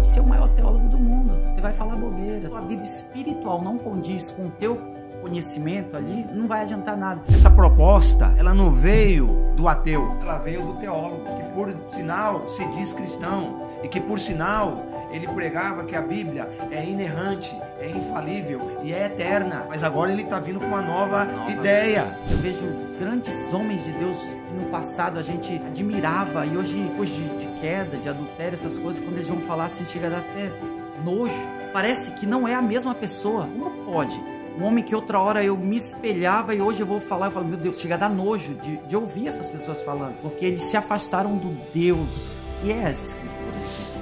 pode ser o maior teólogo do mundo, você vai falar bobeira. Sua vida espiritual não condiz com o teu conhecimento ali, não vai adiantar nada. Essa proposta, ela não veio do ateu, ela veio do teólogo, que por sinal se diz cristão e que por sinal ele pregava que a Bíblia é inerrante, é infalível e é eterna. Mas agora ele está vindo com uma nova ideia. Eu vejo grandes homens de Deus que no passado a gente admirava e hoje, depois de queda, de adultério, essas coisas, quando eles vão falar assim, chega a dar até nojo. Parece que não é a mesma pessoa. Como pode? Um homem que outra hora eu me espelhava e hoje eu vou falar, eu falo, meu Deus, chega a dar nojo de ouvir essas pessoas falando, porque eles se afastaram do Deus que é as Escrituras.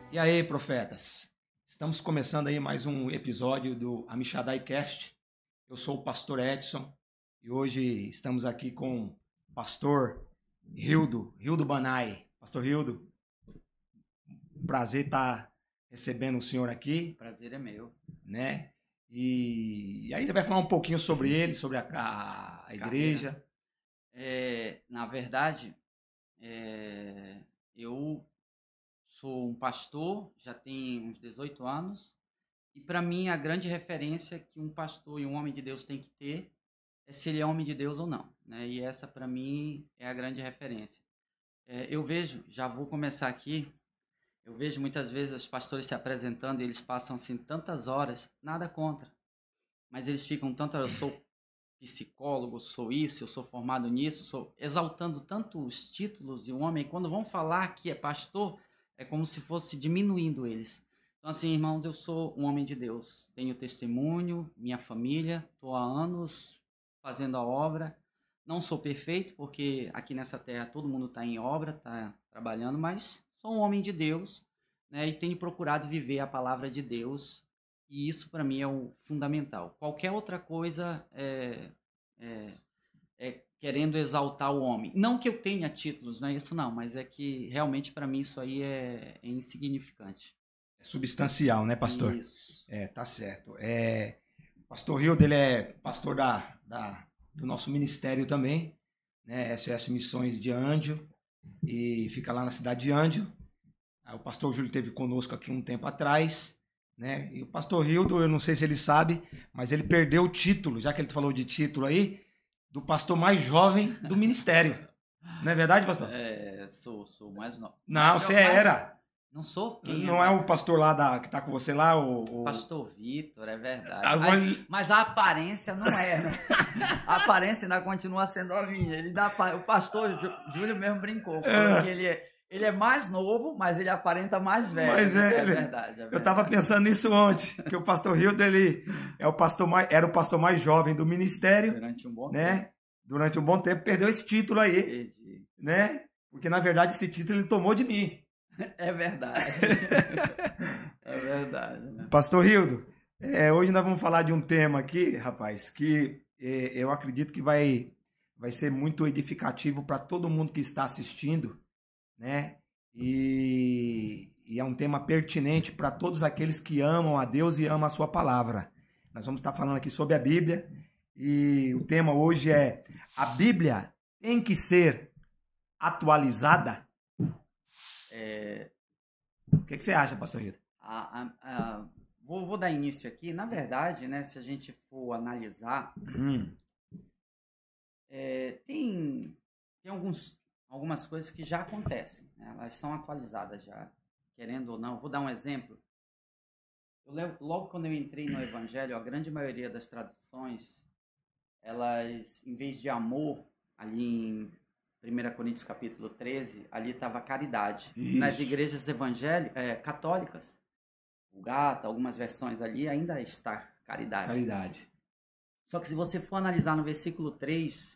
E aí, profetas? Estamos começando aí mais um episódio do Amishadai Cast. Eu sou o pastor Edson e hoje estamos aqui com o pastor Hildo Banai. Pastor Hildo, prazer estar recebendo o senhor aqui. Prazer é meu. Né? E aí ele vai falar um pouquinho sobre ele, sobre a igreja. Na verdade, eu sou um pastor, já tenho uns 18 anos, e para mim a grande referência que um pastor e um homem de Deus tem que ter é se ele é homem de Deus ou não, né? E essa para mim é a grande referência. Eu vejo, já vou começar aqui, eu vejo muitas vezes os pastores se apresentando e eles passam assim tantas horas, nada contra, mas eles ficam tanto, eu sou psicólogo, sou isso, eu sou formado nisso, sou exaltando tanto os títulos e o homem, quando vão falar que é pastor, é como se fosse diminuindo eles. Então assim, irmãos, eu sou um homem de Deus, tenho testemunho, minha família, estou há anos fazendo a obra, não sou perfeito, porque aqui nessa terra todo mundo está em obra, está trabalhando, mas sou um homem de Deus, né, e tenho procurado viver a palavra de Deus, e isso para mim é o fundamental. Qualquer outra coisa é querendo exaltar o homem. Não que eu tenha títulos, não é isso não, mas é que realmente para mim isso aí é insignificante. É substancial, né, pastor? Isso. Tá certo. Pastor Hildo, ele é pastor do nosso ministério também, né? SOS Missões de Anjo, e fica lá na cidade de Anjo. O pastor Júlio esteve conosco aqui um tempo atrás, né? E o pastor Hildo, eu não sei se ele sabe, mas ele perdeu o título, já que ele falou de título aí, do pastor mais jovem do ministério. Não é verdade, pastor? Sou mais novo. Não, você era. Não sou? Não é o pastor lá que tá com você lá? Pastor Vitor, é verdade. Agora... Mas a aparência não é, né? A aparência ainda continua sendo a minha. O pastor Júlio mesmo brincou, falou que ele é mais novo, mas ele aparenta mais velho. Mais velho. É verdade. Eu estava pensando nisso ontem, que o pastor Hildo, ele era o pastor mais jovem do ministério. Durante um bom tempo. Durante um bom tempo, perdeu esse título aí. Perdi. Né? Porque, na verdade, esse título ele tomou de mim. É verdade. É verdade. Né? Pastor Hildo, hoje nós vamos falar de um tema aqui, rapaz, que eu acredito que vai ser muito edificativo para todo mundo que está assistindo, né? E é um tema pertinente para todos aqueles que amam a Deus e amam a sua palavra. Nós vamos estar falando aqui sobre a Bíblia e o tema hoje é: a Bíblia tem que ser atualizada? O que você acha, pastor Hildo? Vou dar início aqui. Na verdade, né, se a gente for analisar, tem algumas coisas que já acontecem, né? Elas são atualizadas já, querendo ou não. Vou dar um exemplo. Logo quando eu entrei no Evangelho, a grande maioria das traduções, elas, em vez de amor, ali em 1 Coríntios capítulo 13, ali estava caridade. Isso. Nas igrejas católicas, Vulgata, algumas versões ali, ainda está caridade. Só que se você for analisar no versículo 3,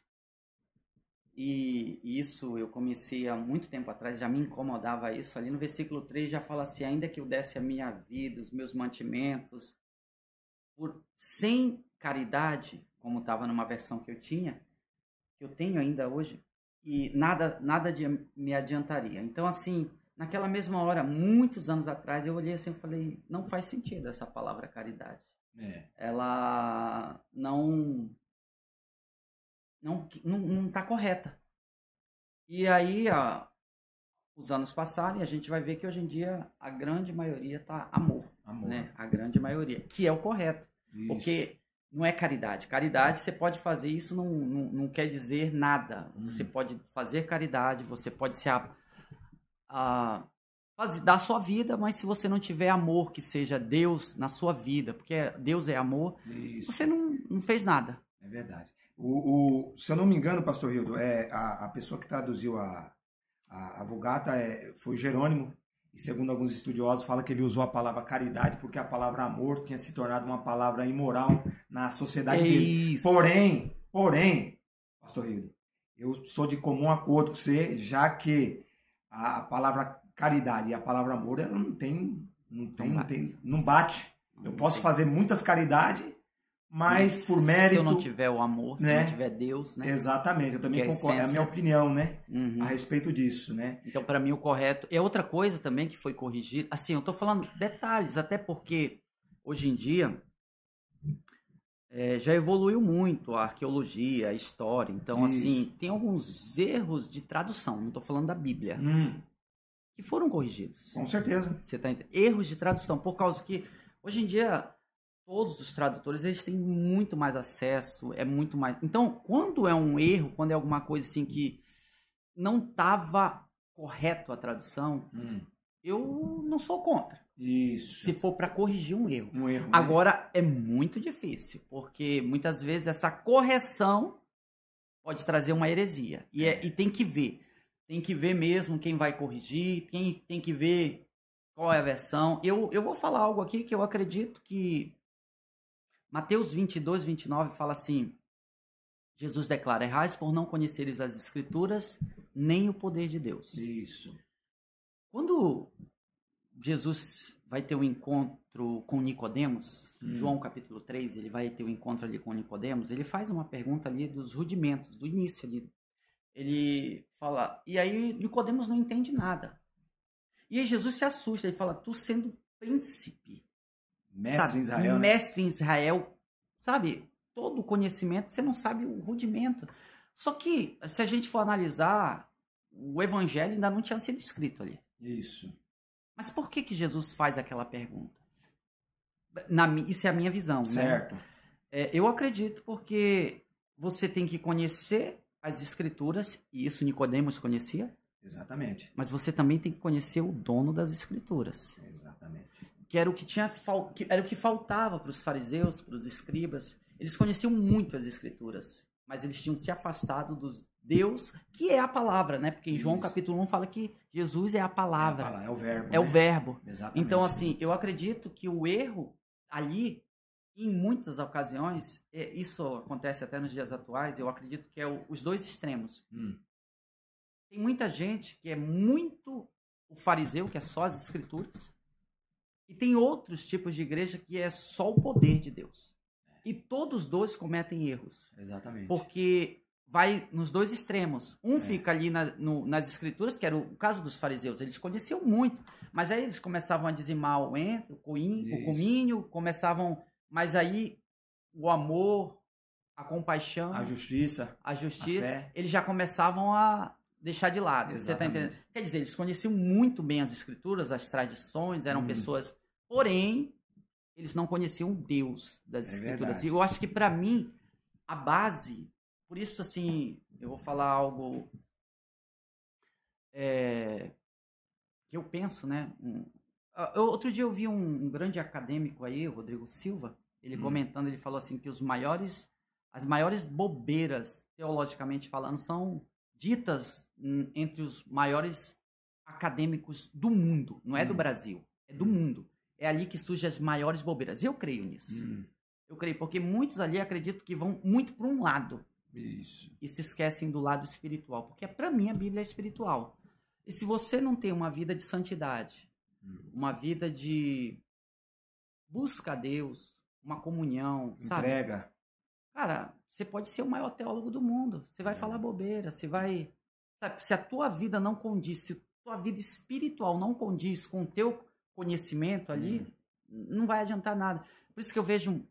e isso eu comecei há muito tempo atrás, já me incomodava isso, ali no versículo 3 já fala assim: ainda que eu desse a minha vida, os meus mantimentos, sem caridade, como estava numa versão que eu tenho ainda hoje, e nada me adiantaria. Então, assim, naquela mesma hora, muitos anos atrás, eu olhei assim e falei: não faz sentido essa palavra caridade. Ela não está correta. E aí, os anos passaram e a gente vai ver que hoje em dia a grande maioria tá amor. Né? A grande maioria, que é o correto. Isso. Porque não é caridade. Caridade, você pode fazer, isso não quer dizer nada. Você pode fazer caridade, você pode se dar a sua vida, mas se você não tiver amor, que seja Deus na sua vida, porque Deus é amor, isso. Você não fez nada. É verdade. Se eu não me engano, pastor Hildo, a pessoa que traduziu a Vulgata foi Jerônimo, e segundo alguns estudiosos, fala que ele usou a palavra caridade porque a palavra amor tinha se tornado uma palavra imoral na sociedade dele. Porém, pastor Hildo, eu sou de comum acordo com você, já que a palavra caridade e a palavra amor, ela não bate. Eu posso fazer muitas caridades, mas por mérito... Se eu não tiver o amor, se não tiver Deus, né? Exatamente, eu também concordo. É a minha opinião, né? A respeito disso, né? Então, para mim, o correto... É outra coisa também que foi corrigida. Assim, eu tô falando detalhes, até porque hoje em dia já evoluiu muito a arqueologia, a história. Então, assim, tem alguns erros de tradução, não tô falando da Bíblia, que foram corrigidos. Com certeza. Você tá entendendo? Erros de tradução, por causa que hoje em dia... Todos os tradutores, eles têm muito mais acesso, é muito mais... Então, quando é um erro, quando é alguma coisa assim que não estava correto a tradução, eu não sou contra. Isso. Se for para corrigir um erro. Um erro. Agora, é muito difícil, porque muitas vezes essa correção pode trazer uma heresia. E tem que ver. Tem que ver mesmo quem vai corrigir, tem que ver qual é a versão. Eu vou falar algo aqui que eu acredito que Mateus 22, 29 fala assim, Jesus declara, errais por não conheceres as Escrituras, nem o poder de Deus. Isso. Quando Jesus vai ter um encontro com Nicodemos, João capítulo 3, ele vai ter um encontro ali com Nicodemos, ele faz uma pergunta ali dos rudimentos, do início ali. Ele fala, e aí Nicodemos não entende nada. E aí Jesus se assusta, ele fala, tu sendo príncipe, mestre em Israel, mestre em Israel, sabe? Todo o conhecimento, você não sabe o rudimento. Só que, se a gente for analisar, o evangelho ainda não tinha sido escrito ali. Isso. Mas por que Jesus faz aquela pergunta? Isso é a minha visão, certo. Né? Eu acredito porque você tem que conhecer as escrituras, e isso Nicodemos conhecia. Exatamente. Mas você também tem que conhecer o dono das escrituras. Exatamente. Que era o que faltava para os fariseus, para os escribas. Eles conheciam muito as escrituras, mas eles tinham se afastado dos Deus, que é a palavra, né? Porque em João capítulo 1 fala que Jesus é a palavra. É o verbo. É o verbo. Exatamente. Então, assim, eu acredito que o erro ali, em muitas ocasiões, isso acontece até nos dias atuais, eu acredito que é os dois extremos. Tem muita gente que é muito o fariseu, que é só as escrituras, e tem outros tipos de igreja que é só o poder de Deus. E todos os dois cometem erros. Exatamente. Porque vai nos dois extremos. Fica ali nas escrituras, que era o caso dos fariseus. Eles conheciam muito, mas aí eles começavam a dizimar o entro, o cominho, começavam... Mas aí o amor, a compaixão... A justiça, a fé, eles já começavam a deixar de lado. Exatamente. Você tá entendendo? Quer dizer, eles conheciam muito bem as escrituras, as tradições, eram pessoas... Porém, eles não conheciam Deus das escrituras. Verdade. E eu acho que, para mim, a base... Por isso, assim, eu vou falar algo que eu penso, né? Outro dia eu vi um grande acadêmico aí, o Rodrigo Silva, ele comentando, ele falou assim que as maiores bobeiras, teologicamente falando, são ditas entre os maiores acadêmicos do mundo. Não é do Brasil, é do mundo. É ali que surgem as maiores bobeiras. Eu creio nisso. Eu creio, porque muitos ali acreditam que vão muito para um lado. Isso. E se esquecem do lado espiritual. Porque, para mim, a Bíblia é espiritual. E se você não tem uma vida de santidade, uma vida de busca a Deus, uma comunhão, entrega, sabe? Cara, você pode ser o maior teólogo do mundo. Você vai falar bobeira, você vai... Sabe, se a tua vida não condiz, se a tua vida espiritual não condiz com o teu conhecimento ali, não vai adiantar nada. Por isso que eu vejo...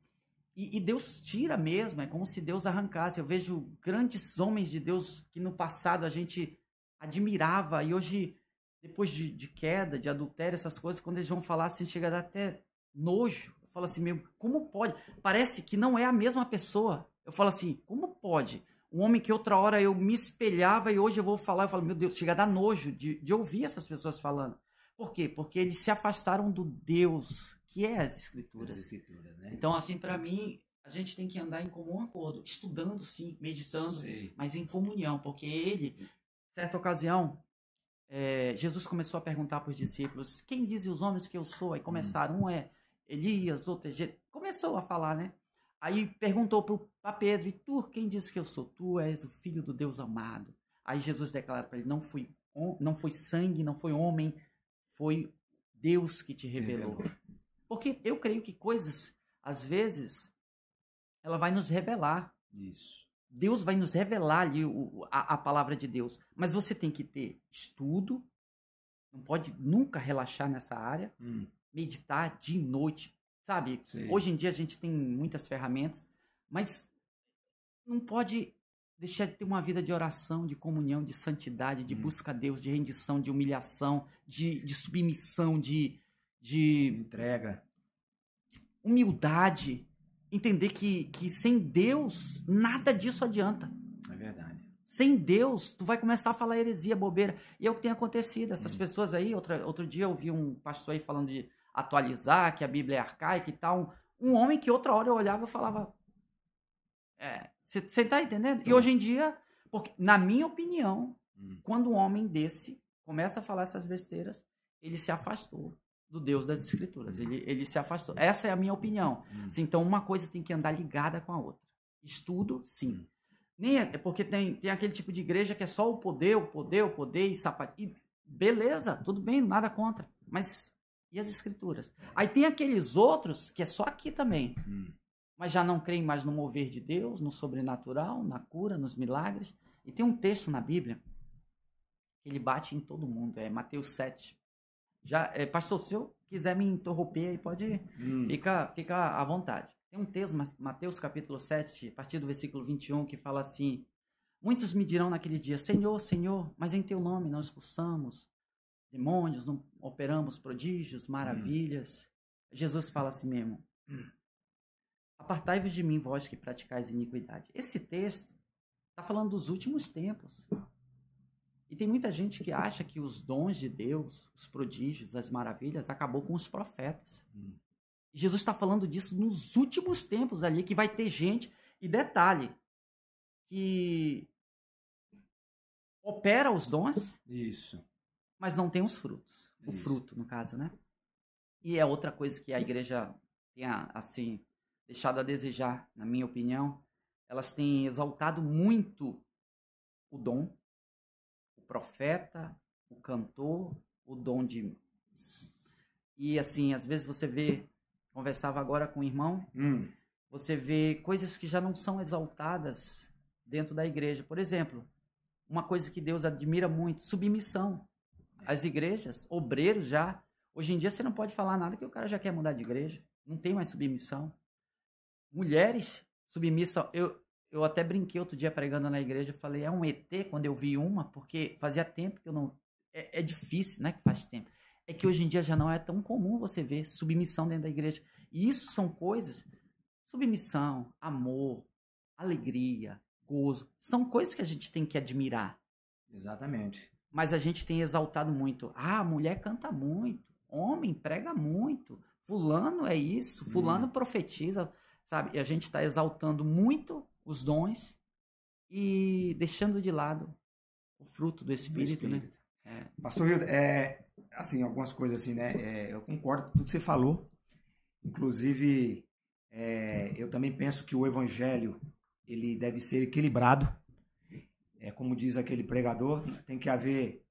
E Deus tira mesmo, é como se Deus arrancasse. Eu vejo grandes homens de Deus que no passado a gente admirava. E hoje, depois de queda, de adultério, essas coisas, quando eles vão falar assim, chega a dar até nojo. Eu falo assim, meu, como pode? Parece que não é a mesma pessoa. Eu falo assim, como pode? Um homem que outra hora eu me espelhava e hoje eu vou falar, eu falo, meu Deus, chega a dar nojo de ouvir essas pessoas falando. Por quê? Porque eles se afastaram do Deus, que é as Escrituras. Né? Então, assim, para mim, a gente tem que andar em comum acordo, estudando sim, meditando, mas em comunhão, porque ele, certa ocasião, Jesus começou a perguntar para os discípulos, quem dizem os homens que eu sou? Aí começaram, um é Elias, outro é... Começou a falar, né? Aí perguntou para Pedro, e tu, quem diz que eu sou? Tu és o filho do Deus amado. Aí Jesus declara para ele, não foi sangue, não foi homem, foi Deus que te revelou. Porque eu creio que coisas, às vezes, ela vai nos revelar. Isso. Deus vai nos revelar ali a palavra de Deus. Mas você tem que ter estudo, não pode nunca relaxar nessa área, meditar dia e noite, sabe? Sim. Hoje em dia a gente tem muitas ferramentas, mas não pode deixar de ter uma vida de oração, de comunhão, de santidade, de busca a Deus, de rendição, de humilhação, de submissão, de entrega, humildade. Entender que sem Deus, nada disso adianta. É verdade. Sem Deus, tu vai começar a falar heresia, bobeira. E é o que tem acontecido. Essas pessoas aí, outro dia eu vi um pastor aí falando de atualizar, que a Bíblia é arcaica e tal. Um homem que outra hora eu olhava e falava... Você tá entendendo? E hoje em dia, porque, na minha opinião, quando um homem desse começa a falar essas besteiras, ele se afastou do Deus das Escrituras. Ele se afastou. Essa é a minha opinião. Assim, então, uma coisa tem que andar ligada com a outra. Estudo, sim. Nem é porque tem aquele tipo de igreja que é só o poder e sapatinho. Beleza, tudo bem, nada contra. Mas e as Escrituras? Aí tem aqueles outros que é só aqui também. Mas já não creem mais no mover de Deus, no sobrenatural, na cura, nos milagres. E tem um texto na Bíblia que ele bate em todo mundo. É Mateus 7. Pastor, se eu quiser me interromper, aí pode fica à vontade. Tem um texto, Mateus capítulo 7, a partir do versículo 21, que fala assim: muitos me dirão naquele dia, Senhor, Senhor, mas em teu nome nós expulsamos demônios, não operamos prodígios, maravilhas. Jesus fala assim mesmo: apartai-vos de mim, vós que praticais iniquidade. Esse texto está falando dos últimos tempos. E tem muita gente que acha que os dons de Deus, os prodígios, as maravilhas, acabou com os profetas. E Jesus está falando disso nos últimos tempos ali, que vai ter gente, e detalhe, que opera os dons, isso, mas não tem os frutos. O fruto, no caso, né? E é outra coisa que a igreja tem, assim, deixado a desejar, na minha opinião. Elas têm exaltado muito o dom, profeta, o cantor, o dom de... E assim, às vezes você vê, conversava agora com o irmão, você vê coisas que já não são exaltadas dentro da igreja. Por exemplo, uma coisa que Deus admira muito, submissão. As igrejas, obreiros já, hoje em dia você não pode falar nada que o cara já quer mudar de igreja. Não tem mais submissão. Mulheres, submissão. Eu até brinquei outro dia pregando na igreja, falei, é um ET quando eu vi uma, porque fazia tempo que eu não... É difícil, né, que faz tempo. É que hoje em dia já não é tão comum você ver submissão dentro da igreja. E isso são coisas, submissão, amor, alegria, gozo, são coisas que a gente tem que admirar. Exatamente. Mas a gente tem exaltado muito. A mulher canta muito, homem prega muito, fulano é isso, fulano profetiza, sabe? E a gente está exaltando muito os dons e deixando de lado o fruto do Espírito, né? Pastor Hildo, assim, algumas coisas assim, né? Eu concordo com tudo que você falou. Inclusive, eu também penso que o evangelho, ele deve ser equilibrado. Como diz aquele pregador, tem que haver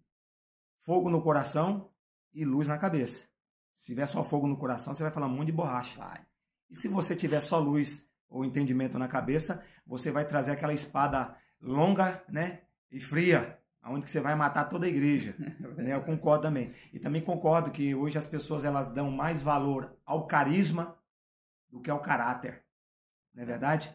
fogo no coração e luz na cabeça. Se tiver só fogo no coração, você vai falar muito de borracha. E se você tiver só luz ou entendimento na cabeça, você vai trazer aquela espada longa, né, e fria, onde você vai matar toda a igreja. Né? Eu concordo também. E também concordo que hoje as pessoas elas dão mais valor ao carisma do que ao caráter. Não é verdade?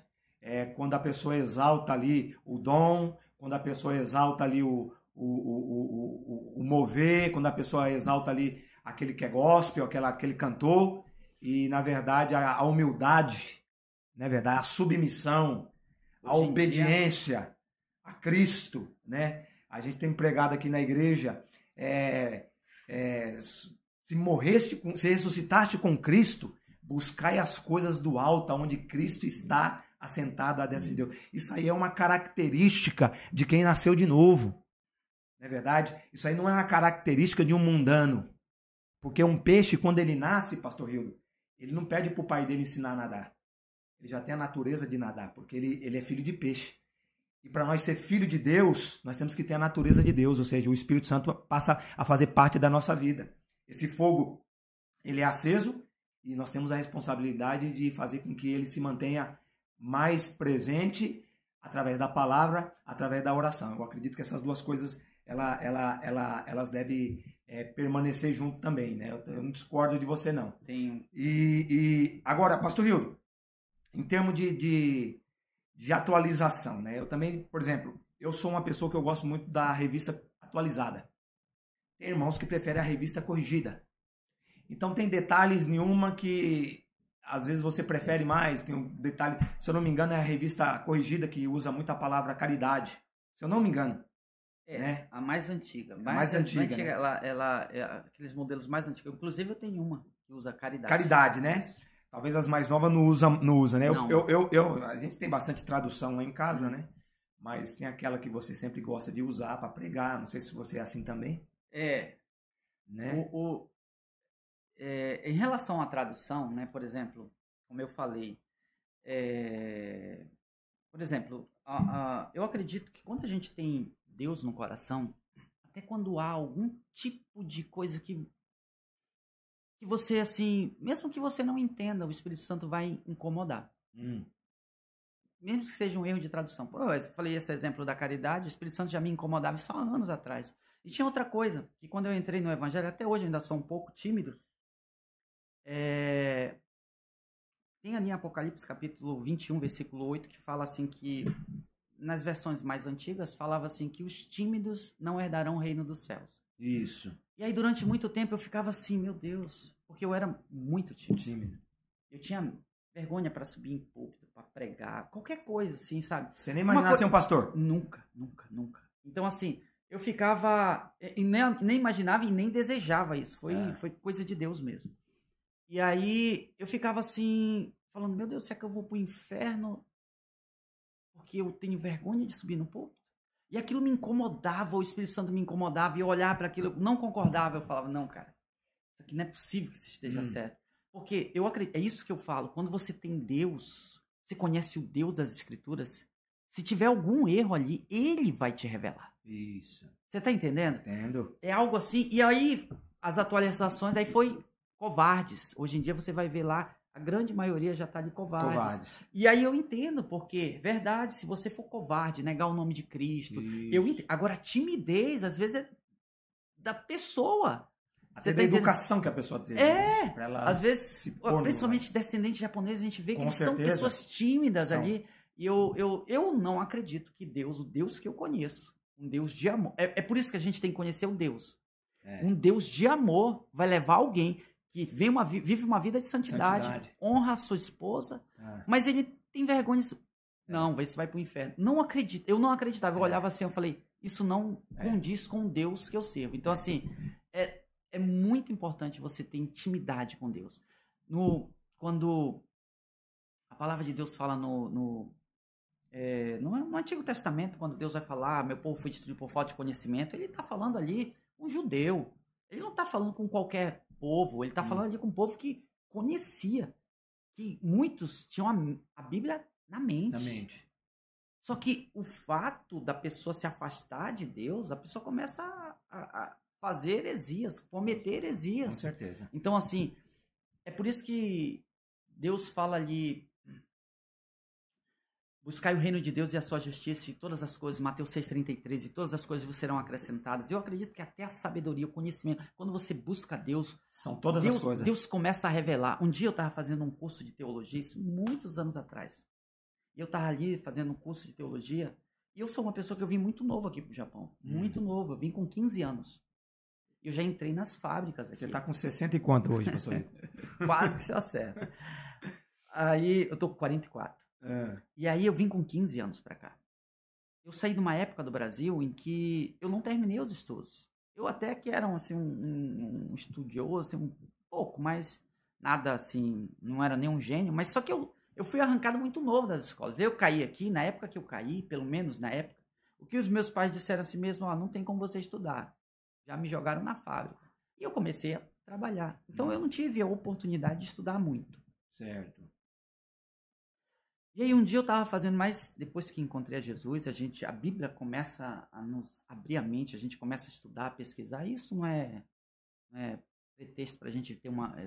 Quando a pessoa exalta ali o dom, quando a pessoa exalta ali o o mover, quando a pessoa exalta ali aquele que é gospel, aquele cantor, e na verdade a humildade, na verdade a submissão, a obediência a Cristo, né? A gente tem pregado aqui na igreja, se ressuscitaste com Cristo, buscai as coisas do alto, onde Cristo está assentado à destra de Deus. Isso aí é uma característica de quem nasceu de novo. Não é verdade? Isso aí não é uma característica de um mundano. Porque um peixe, quando ele nasce, pastor Hildo, ele não pede para o pai dele ensinar a nadar. Ele já tem a natureza de nadar, porque ele é filho de peixe. E para nós ser filho de Deus, nós temos que ter a natureza de Deus, ou seja, o Espírito Santo passa a fazer parte da nossa vida. Esse fogo, ele é aceso e nós temos a responsabilidade de fazer com que ele se mantenha mais presente através da palavra, através da oração. Eu acredito que essas duas coisas elas devem permanecer junto também, né? Eu não discordo de você, não. Tenho. E agora, pastor Hildo, em termos de atualização, né? Eu também, por exemplo, eu sou uma pessoa que eu gosto muito da revista atualizada. Tem irmãos que preferem a revista corrigida. Então tem detalhes nenhuma que às vezes você prefere mais. Tem um detalhe, se eu não me engano, é a revista corrigida que usa muito a palavra caridade. Se eu não me engano. Né? A mais antiga. Mais antiga, né? Ela é aqueles modelos mais antigos. Inclusive eu tenho uma que usa caridade. Caridade, né? Talvez as mais novas não usa, né? Não. A gente tem bastante tradução lá em casa, né? Mas tem aquela que você sempre gosta de usar para pregar. Não sei se você é assim também. Né? Em relação à tradução, né? Por exemplo, como eu falei, por exemplo, eu acredito que quando a gente tem Deus no coração, até quando há algum tipo de coisa que você, assim, mesmo que você não entenda, o Espírito Santo vai incomodar. Mesmo que seja um erro de tradução. Eu falei esse exemplo da caridade, o Espírito Santo já me incomodava só há anos atrás. E tinha outra coisa, que quando eu entrei no Evangelho, até hoje ainda sou um pouco tímido, tem ali em Apocalipse, capítulo 21, versículo 8, que fala assim que, nas versões mais antigas, falava assim que os tímidos não herdarão o reino dos céus. Isso. E aí, durante muito tempo, eu ficava assim, meu Deus, porque eu era muito tímido. Eu tinha vergonha para subir em púlpito, para pregar, qualquer coisa assim, sabe? Você nem imaginava ser um pastor? Nunca. Então, assim, eu ficava, e nem imaginava e nem desejava isso. Foi coisa de Deus mesmo. E aí, eu ficava assim, falando, meu Deus, será que eu vou pro inferno porque eu tenho vergonha de subir no púlpito? E aquilo me incomodava, o Espírito Santo me incomodava, e eu olhava para aquilo, eu não concordava, eu falava, não, cara, isso aqui não é possível que isso esteja certo. Porque eu acredito, é isso que eu falo, quando você tem Deus, você conhece o Deus das Escrituras, se tiver algum erro ali, Ele vai te revelar. Isso. Você tá entendendo? Entendo. É algo assim, e aí as atualizações, aí foi covardes. Hoje em dia você vai ver lá, a grande maioria já está de covardes. E aí eu entendo, porque, verdade, se você for covarde, negar o nome de Cristo, eu entendo. Agora, a timidez, às vezes, é da pessoa. Até da educação que a pessoa teve. Às vezes, principalmente descendentes japoneses, a gente vê que eles são pessoas tímidas ali. E eu não acredito que Deus, o Deus que eu conheço, um Deus de amor, é por isso que a gente tem que conhecer um Deus. Um Deus de amor vai levar alguém que vive uma vida de santidade, honra a sua esposa, mas ele tem vergonha. Não, você vai para o inferno. Não acredito. Eu não acreditava. Eu olhava assim, eu falei, isso não condiz com o Deus que eu sirvo. Então, assim, é muito importante você ter intimidade com Deus. Quando a palavra de Deus fala no Antigo Testamento, quando Deus vai falar, meu povo foi destruído por falta de conhecimento, ele está falando ali com um judeu. Ele não está falando com qualquer povo, ele está falando ali com um povo que conhecia, que muitos tinham a Bíblia na mente. Só que o fato da pessoa se afastar de Deus, a pessoa começa a fazer heresias, cometer heresias. Com certeza. Então, assim, é por isso que Deus fala ali, buscai o reino de Deus e a sua justiça e todas as coisas, Mateus 6,33, e todas as coisas vos serão acrescentadas. Eu acredito que até a sabedoria, o conhecimento, quando você busca Deus, são todas as coisas. Deus começa a revelar. Um dia eu estava fazendo um curso de teologia, isso muitos anos atrás. E eu estava ali fazendo um curso de teologia, E eu sou uma pessoa que eu vim muito novo aqui pro Japão. Muito novo. Eu vim com 15 anos. Eu já entrei nas fábricas aqui. Você tá com 60 e quanto hoje, pastor? Quase que você acerta. Aí, eu tô com 44. E aí eu vim com 15 anos pra cá. Eu saí de uma época do Brasil em que eu não terminei os estudos. Eu até que era assim, um estudioso, assim, um pouco, mas nada assim, não era nem um gênio. Mas só que eu fui arrancado muito novo das escolas. Eu caí aqui, na época que eu caí, pelo menos na época, o que os meus pais disseram assim mesmo, não tem como você estudar. Já me jogaram na fábrica. E eu comecei a trabalhar. Então eu não tive a oportunidade de estudar muito. Certo. E aí um dia eu estava fazendo mais, depois que encontrei a Jesus, a Bíblia começa a nos abrir a mente, a gente começa a estudar, a pesquisar. Isso não é pretexto para a gente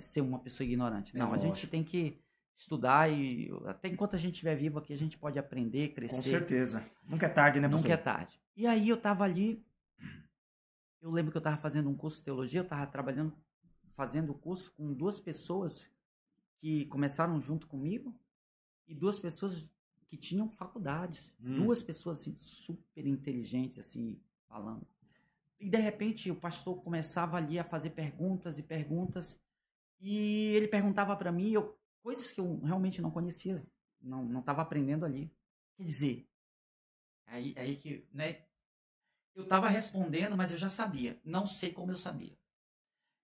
ser uma pessoa ignorante. Não, a gente tem que estudar e até enquanto a gente estiver vivo aqui, a gente pode aprender, crescer. Com certeza. Nunca é tarde, né, pastor? Nunca é tarde. E aí eu estava ali, eu lembro que eu estava fazendo um curso de teologia, eu estava fazendo o curso com 2 pessoas que começaram junto comigo, e 2 pessoas que tinham faculdades. 2 pessoas, assim, super inteligentes, assim, falando. E, de repente, o pastor começava ali a fazer perguntas e perguntas. E ele perguntava para mim coisas que eu realmente não conhecia. Não estava aprendendo ali. Quer dizer, aí que, né? Eu estava respondendo, mas eu já sabia. Não sei como eu sabia.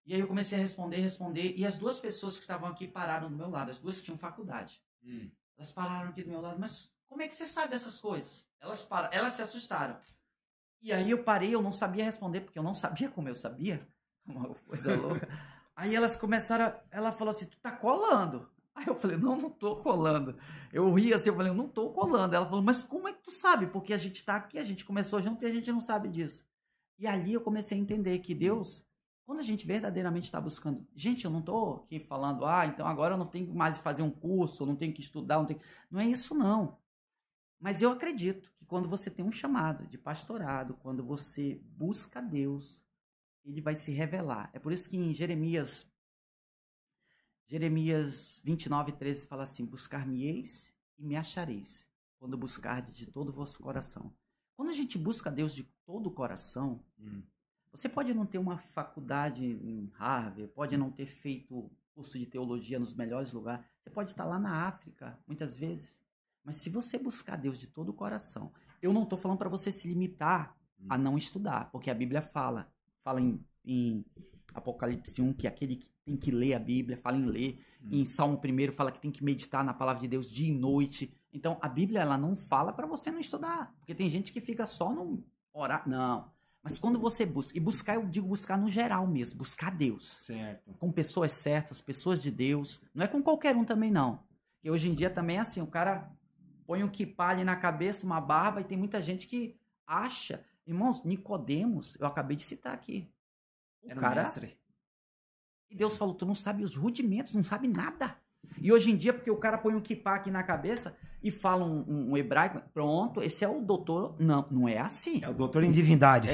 E aí eu comecei a responder. E as 2 pessoas que estavam aqui pararam do meu lado. As 2 que tinham faculdade. Elas pararam aqui do meu lado, mas como é que você sabe essas coisas? Elas se assustaram. E aí eu parei, eu não sabia responder, porque eu não sabia como eu sabia. Uma coisa louca. Aí elas começaram, ela falou assim, tu tá colando. Aí eu falei, não tô colando. Eu ri assim, eu falei, eu não tô colando. Ela falou, mas como é que tu sabe? Porque a gente tá aqui, a gente começou junto e a gente não sabe disso. E ali eu comecei a entender que Deus... Quando a gente verdadeiramente está buscando... Gente, eu não estou aqui falando, então agora eu não tenho mais que fazer um curso, eu não tenho que estudar, não é isso não. Mas eu acredito que quando você tem um chamado de pastorado, quando você busca Deus, Ele vai se revelar. É por isso que em Jeremias 29:13 fala assim, buscar-me-eis e me achareis, quando buscardes de todo o vosso coração. Quando a gente busca Deus de todo o coração... Você pode não ter uma faculdade em Harvard, pode não ter feito curso de teologia nos melhores lugares, você pode estar lá na África, muitas vezes. Mas se você buscar Deus de todo o coração, eu não estou falando para você se limitar a não estudar, porque a Bíblia fala em Apocalipse 1 que aquele que tem que ler a Bíblia, fala em ler. Em Salmo 1 fala que tem que meditar na palavra de Deus dia e noite. Então a Bíblia ela não fala para você não estudar, porque tem gente que fica só no orar. Não. Mas quando você busca, e buscar, eu digo buscar no geral mesmo, buscar Deus. Certo. Com pessoas certas, pessoas de Deus. Não é com qualquer um também, não. Porque hoje em dia também é assim, o cara põe um quipá ali na cabeça, uma barba, e tem muita gente que acha... Irmãos, Nicodemos, eu acabei de citar aqui. Era um mestre. E Deus falou, tu não sabe os rudimentos, não sabe nada. E hoje em dia, porque o cara põe um quipá aqui na cabeça e fala um hebraico, pronto, esse é o doutor. Não, não é assim. É o doutor em divindade.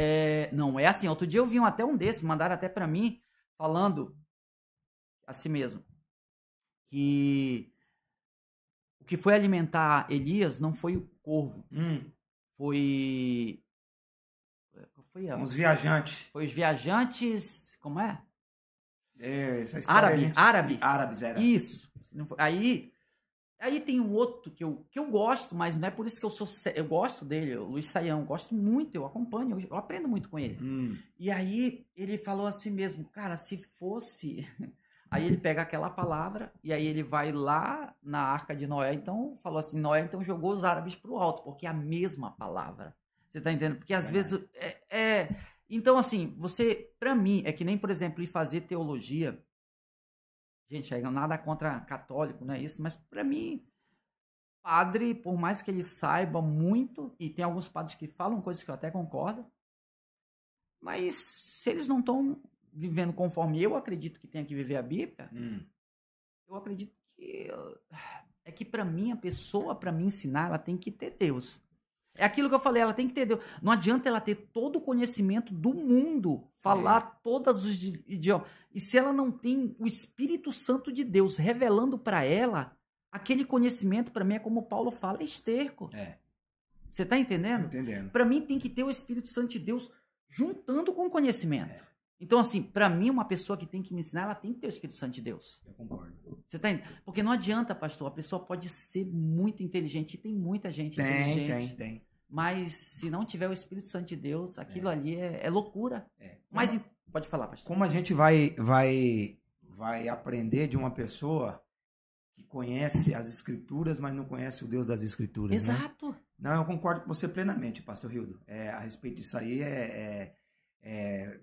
Não é assim. Outro dia eu vi até um desses, mandaram até pra mim, falando assim mesmo, que o que foi alimentar Elias não foi o corvo, foi os viajantes. Foi os viajantes, como é? Essa história Árabes, era. Isso. Aí tem um outro que eu gosto, mas não é por isso que eu gosto dele, o Luiz Saião, gosto muito, eu acompanho, eu aprendo muito com ele. E aí ele falou assim mesmo, cara, se fosse... Aí ele pega aquela palavra e aí ele vai lá na Arca de Noé, então falou assim, Noé então jogou os árabes pro alto, porque é a mesma palavra. Você tá entendendo? Porque às vezes... Então assim, pra mim, é que nem, por exemplo, ir fazer teologia... Gente, nada contra católico, não é isso, mas para mim, padre, por mais que ele saiba muito, e tem alguns padres que falam coisas que eu até concordo, mas se eles não estão vivendo conforme eu acredito que tem que viver a Bíblia, eu acredito que para mim, a pessoa, para me ensinar, ela tem que ter Deus. É aquilo que eu falei, ela tem que ter Deus. Não adianta ela ter todo o conhecimento do mundo, falar todos os idiomas. E se ela não tem o Espírito Santo de Deus revelando para ela, aquele conhecimento, para mim, é como Paulo fala, é esterco. Você está entendendo? Entendendo. Para mim tem que ter o Espírito Santo de Deus juntando com o conhecimento. Então, assim, para mim, uma pessoa que tem que me ensinar, ela tem que ter o Espírito Santo de Deus. Eu concordo. Você tá entendendo? Porque não adianta, pastor, a pessoa pode ser muito inteligente, e tem muita gente inteligente. Tem. Mas se não tiver o Espírito Santo de Deus, aquilo ali é loucura. Mas pode falar, pastor. Como a gente vai aprender de uma pessoa que conhece as Escrituras, mas não conhece o Deus das Escrituras? Exato. Né? Não, eu concordo com você plenamente, pastor Hildo. A respeito disso aí,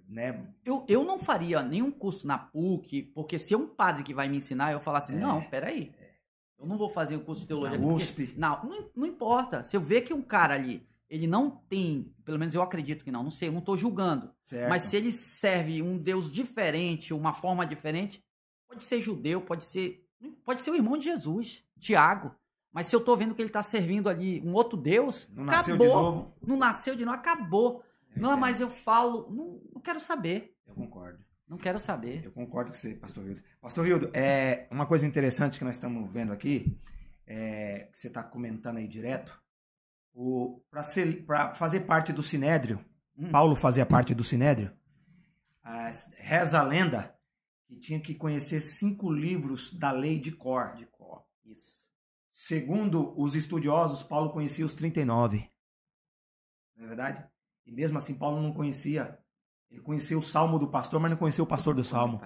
né? Eu não faria nenhum curso na PUC, porque se é um padre que vai me ensinar, eu falar assim, não, peraí. Eu não vou fazer o curso de teologia. Na USP. Não importa. Se eu ver que um cara ali, ele não tem, pelo menos eu acredito que não sei, eu não estou julgando. Certo. Mas se ele serve um Deus diferente, uma forma diferente, pode ser judeu, pode ser o irmão de Jesus, Tiago. Mas se eu estou vendo que ele está servindo ali um outro Deus, não acabou. Nasceu de novo. Não nasceu de novo, acabou. Não, mas eu falo, não quero saber. Eu concordo. Não quero saber. Eu concordo com você, pastor Hildo. Pastor Hildo, uma coisa interessante que nós estamos vendo aqui, que você está comentando aí direto, para fazer parte do Sinédrio, Paulo fazia parte do Sinédrio, reza a lenda que tinha que conhecer 5 livros da lei de cor. Isso. Segundo os estudiosos, Paulo conhecia os 39. Não é verdade? E mesmo assim, Paulo não conhecia. Ele conheceu o Salmo do pastor, mas não conheceu o pastor do Salmo.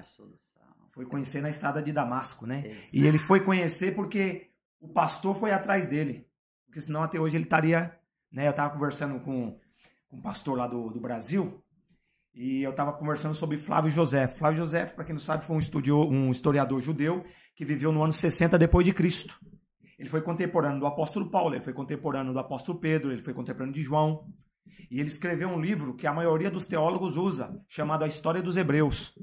Foi conhecer na estrada de Damasco, né? Exato. E ele foi conhecer porque o pastor foi atrás dele. Porque senão até hoje ele estaria... Né? Eu estava conversando com um pastor lá do Brasil e eu estava conversando sobre Flávio Josefo. Flávio Josefo, para quem não sabe, foi um historiador judeu que viveu no ano 60 depois de Cristo. Ele foi contemporâneo do apóstolo Paulo, ele foi contemporâneo do apóstolo Pedro, ele foi contemporâneo de João. E ele escreveu um livro que a maioria dos teólogos usa, chamado A História dos Hebreus,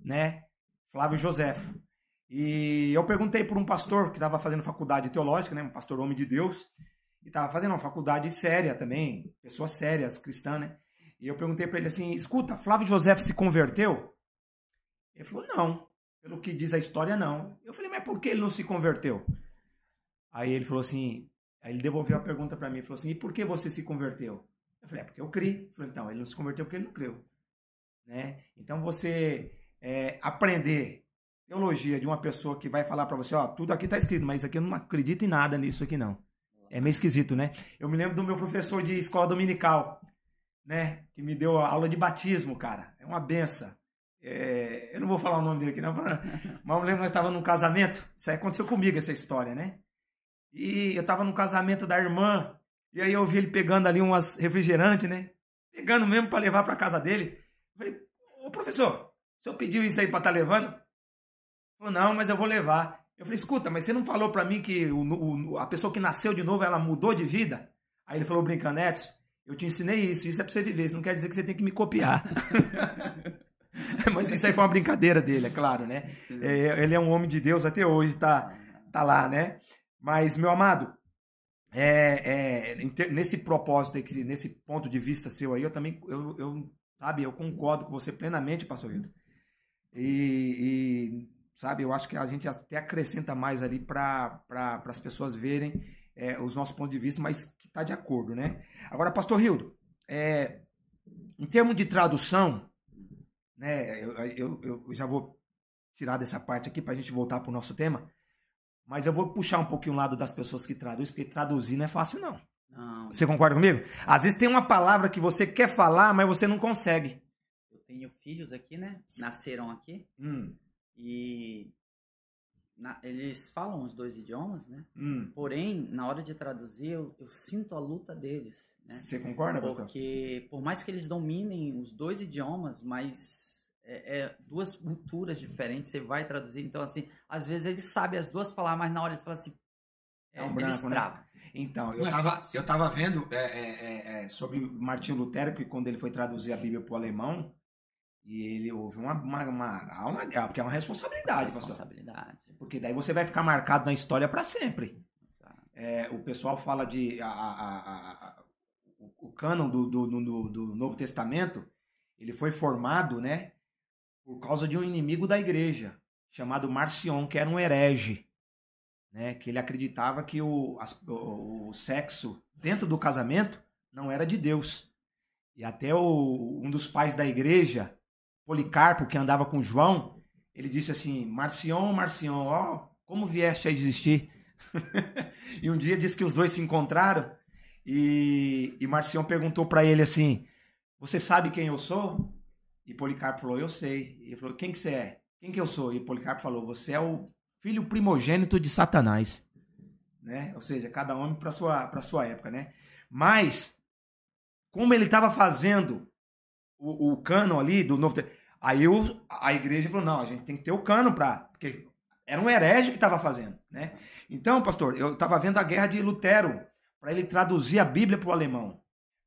né? Flávio Josefo. E eu perguntei por um pastor que estava fazendo faculdade teológica, né? Um pastor homem de Deus, e estava fazendo uma faculdade séria também, pessoas sérias, cristãs, né? E eu perguntei para ele assim, escuta, Flávio Josefo se converteu? Ele falou, não, pelo que diz a história, não. Eu falei, mas por que ele não se converteu? Aí ele falou assim, aí ele devolveu a pergunta para mim, falou assim, e por que você se converteu? Eu falei, porque eu criei. Ele falou, então, ele não se converteu porque ele não creu. Né? Então, você aprender teologia de uma pessoa que vai falar para você, ó, tudo aqui está escrito, mas aqui eu não acredito em nada nisso aqui, não. É meio esquisito, né? Eu me lembro do meu professor de escola dominical, né? Que me deu a aula de batismo, cara. É uma benção. Eu não vou falar o nome dele aqui, não. Mas eu me lembro que nós estávamos num casamento. Isso aí aconteceu comigo, essa história, né? E eu estava no casamento da irmã. E aí eu vi ele pegando ali umas refrigerantes, né? Pegando mesmo para levar para casa dele. Eu falei, ô professor, o senhor pediu isso aí para estar levando? Ele falou, não, mas eu vou levar. Eu falei, escuta, mas você não falou para mim que a pessoa que nasceu de novo, ela mudou de vida? Aí ele falou brincando, Edson, eu te ensinei isso é para você viver, isso não quer dizer que você tem que me copiar. Mas isso aí foi uma brincadeira dele, é claro, né? Ele é um homem de Deus até hoje, tá lá, né? Mas, meu amado, nesse propósito, nesse ponto de vista seu aí, eu também, eu concordo com você plenamente, pastor Hildo. E sabe, eu acho que a gente até acrescenta mais ali para as pessoas verem os nossos pontos de vista, mas que está de acordo, né? Agora, pastor Hildo, em termos de tradução, né, eu já vou tirar dessa parte aqui para a gente voltar para o nosso tema. Mas eu vou puxar um pouquinho o lado das pessoas que traduzem, porque traduzir não é fácil, não. Você concorda comigo? Às vezes tem uma palavra que você quer falar, mas você não consegue. Eu tenho filhos aqui, né? Nasceram aqui. E eles falam os 2 idiomas, né? Porém, na hora de traduzir, eu sinto a luta deles. Né? Você concorda, pastor? Porque, por mais que eles dominem os 2 idiomas, mas... 2 culturas diferentes, você vai traduzir, então assim, às vezes ele sabe as 2 palavras, mas na hora ele fala assim, um branco, né? Então, eu tava vendo sobre Martinho Lutero, que quando ele foi traduzir a Bíblia para o alemão, e ele houve porque é uma responsabilidade, pastor. Porque daí você vai ficar marcado na história para sempre. O pessoal fala de o cânon do Novo Testamento, ele foi formado, né, por causa de um inimigo da igreja, chamado Marcion, que era um herege. né? Que ele acreditava que o sexo dentro do casamento não era de Deus. E até um dos pais da igreja, Policarpo, que andava com João, ele disse assim: Marcion, Marcion, ó, como vieste a existir? E um dia disse que os dois se encontraram e Marcion perguntou para ele assim: você sabe quem eu sou? E Policarpo falou: eu sei. E ele falou: quem que você é? Quem que eu sou? E Policarpo falou: você é o filho primogênito de Satanás, né? Ou seja, cada homem para sua época, né? Mas como ele estava fazendo o cano ali do Novo Testamento, aí a igreja falou: não, a gente tem que ter o cano porque era um herege que estava fazendo, né? Então, pastor, eu estava vendo a guerra de Lutero para ele traduzir a Bíblia para o alemão,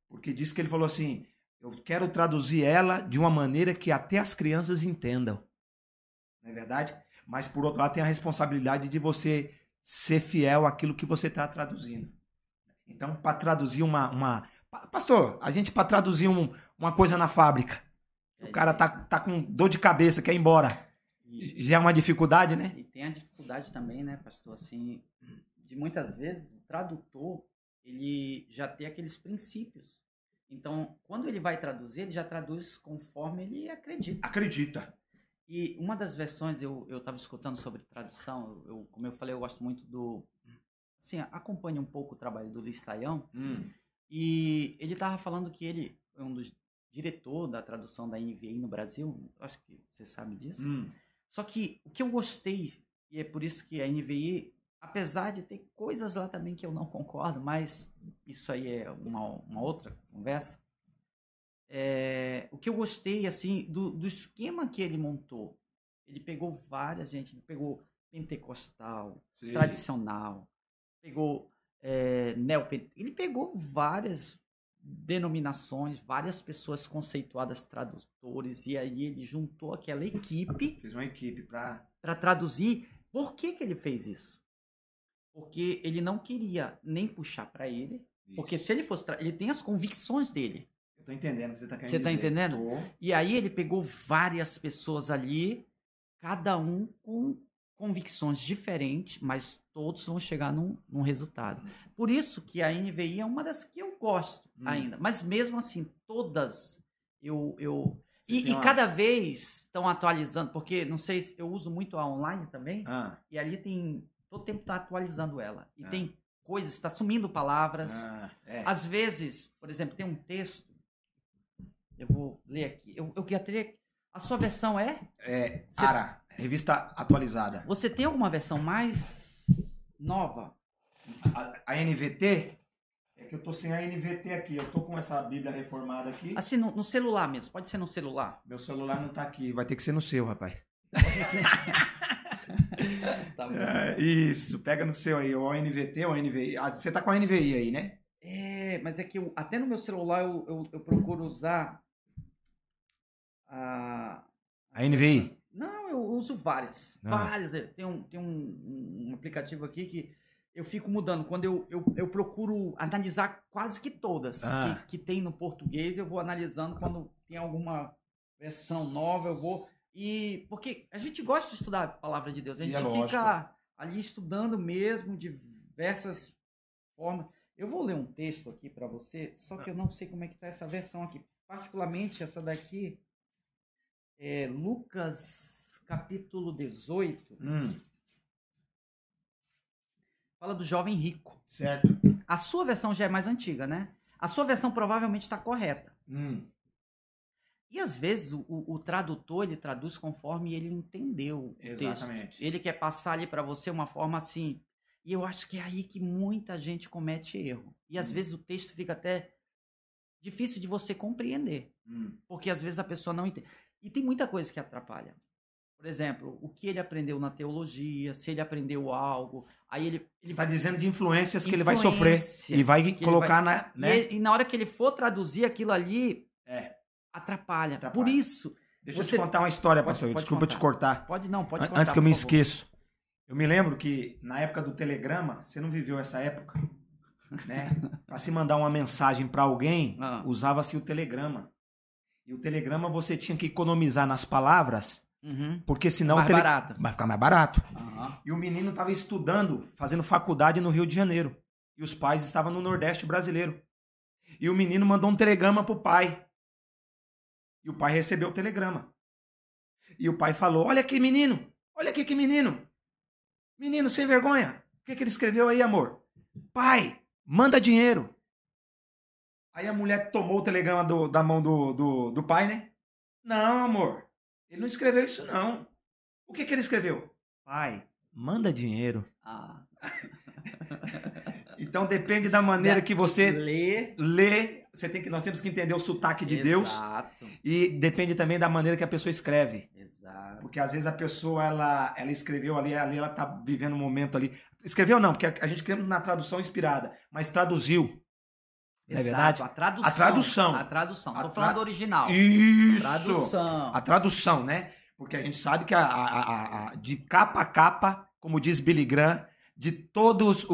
porque disse que ele falou assim: eu quero traduzir ela de uma maneira que até as crianças entendam, não é verdade? Mas por outro lado tem a responsabilidade de você ser fiel àquilo que você está traduzindo. Então, para traduzir pastor, a gente para traduzir uma coisa na fábrica, o cara tá com dor de cabeça, quer ir embora. Já é uma dificuldade, né? E tem a dificuldade também, né, pastor, assim, de muitas vezes o tradutor, ele já tem aqueles princípios. Então, quando ele vai traduzir, ele já traduz conforme ele acredita. Acredita. E uma das versões, eu estava escutando sobre tradução, como eu falei, eu gosto muito assim, acompanho um pouco o trabalho do Luiz Saião, e ele estava falando que ele é um dos diretores da tradução da NVI no Brasil, acho que você sabe disso. Só que o que eu gostei, e é por isso que a NVI, apesar de ter coisas lá também que eu não concordo, mas isso aí é uma outra conversa, o que eu gostei, assim, do esquema que ele montou. Ele pegou ele pegou pentecostal, sim, tradicional, pegou ele pegou várias denominações, várias pessoas conceituadas tradutores, e aí ele juntou aquela equipe. Fez uma equipe para traduzir. Por que ele fez isso? Porque ele não queria nem puxar para ele, isso. Porque se ele fosse... ele tem as convicções dele. Eu tô entendendo o que você tá querendo dizer. Você tá entendendo? Tô. E aí ele pegou várias pessoas ali, cada um com convicções diferentes, mas todos vão chegar num resultado. Por isso que a NVI é uma das que eu gosto ainda. Mas mesmo assim, todas e cada vez estão atualizando, porque, não sei, eu uso muito a online também, e ali tem... todo tempo está atualizando ela. E tem coisas, está sumindo palavras. Às vezes, por exemplo, tem um texto, eu vou ler aqui, eu queria ter... A sua versão ARA, revista atualizada. Você tem alguma versão mais nova? A NVT? É que eu tô sem a NVT aqui. Eu tô com essa Bíblia reformada aqui. Assim, no celular mesmo. Pode ser no celular. Meu celular não tá aqui. Vai ter que ser no seu, rapaz. Tá bom. Isso. Pega no seu aí. Ou a NVT ou a NVI. Você tá com a NVI aí, né? Mas é que até no meu celular eu procuro usar a NVI? Não, eu uso várias. Várias. Tem um aplicativo aqui que eu fico mudando. Quando eu procuro analisar quase que todas que tem no português, eu vou analisando. Quando tem alguma versão nova, eu vou... porque a gente gosta de estudar a palavra de Deus. A gente fica ali estudando mesmo, de diversas formas. Eu vou ler um texto aqui para você, só que eu não sei como é que tá essa versão aqui. Particularmente essa daqui... Lucas capítulo 18 fala do jovem rico. Certo. A sua versão já é mais antiga, né? A sua versão provavelmente está correta. E às vezes o tradutor, ele traduz conforme ele entendeu o texto. Ele quer passar ali para você uma forma assim. E eu acho que é aí que muita gente comete erro. E às vezes o texto fica até difícil de você compreender. Porque às vezes a pessoa não entende. E tem muita coisa que atrapalha. Por exemplo, o que ele aprendeu na teologia, se ele aprendeu algo, aí ele está dizendo de influências que ele vai sofrer e vai colocar e na hora que ele for traduzir aquilo ali, atrapalha. Por isso... Deixa eu te contar uma história, pastor. Desculpa te cortar. Pode contar. Antes que eu me esqueça. Eu me lembro que na época do telegrama, você não viveu essa época, né? Para se mandar uma mensagem para alguém, usava-se o telegrama. E o telegrama você tinha que economizar nas palavras Porque senão mais barato. vai ficar mais barato. Uhum. E o menino estava estudando, fazendo faculdade no Rio de Janeiro. E os pais estavam no Nordeste brasileiro. E o menino mandou um telegrama pro pai. E o pai recebeu o telegrama. E o pai falou: olha aqui, menino. Olha aqui, que menino. Menino sem vergonha. O que ele escreveu aí, amor? Pai, manda dinheiro. Aí a mulher tomou o telegrama da mão do pai, né? Não, amor. Ele não escreveu isso, não. O que ele escreveu? Pai, manda dinheiro. Então depende da maneira que você lê. Nós temos que entender o sotaque de Deus. E depende também da maneira que a pessoa escreve. Exato. Porque às vezes a pessoa ela escreveu ali ela está vivendo um momento ali. Escreveu não, porque a gente crê na tradução inspirada, mas traduziu. Não é verdade? A tradução. Estou falando do original. Isso. A tradução, né? Porque a gente sabe que de capa a capa, como diz Billy Graham, de todos,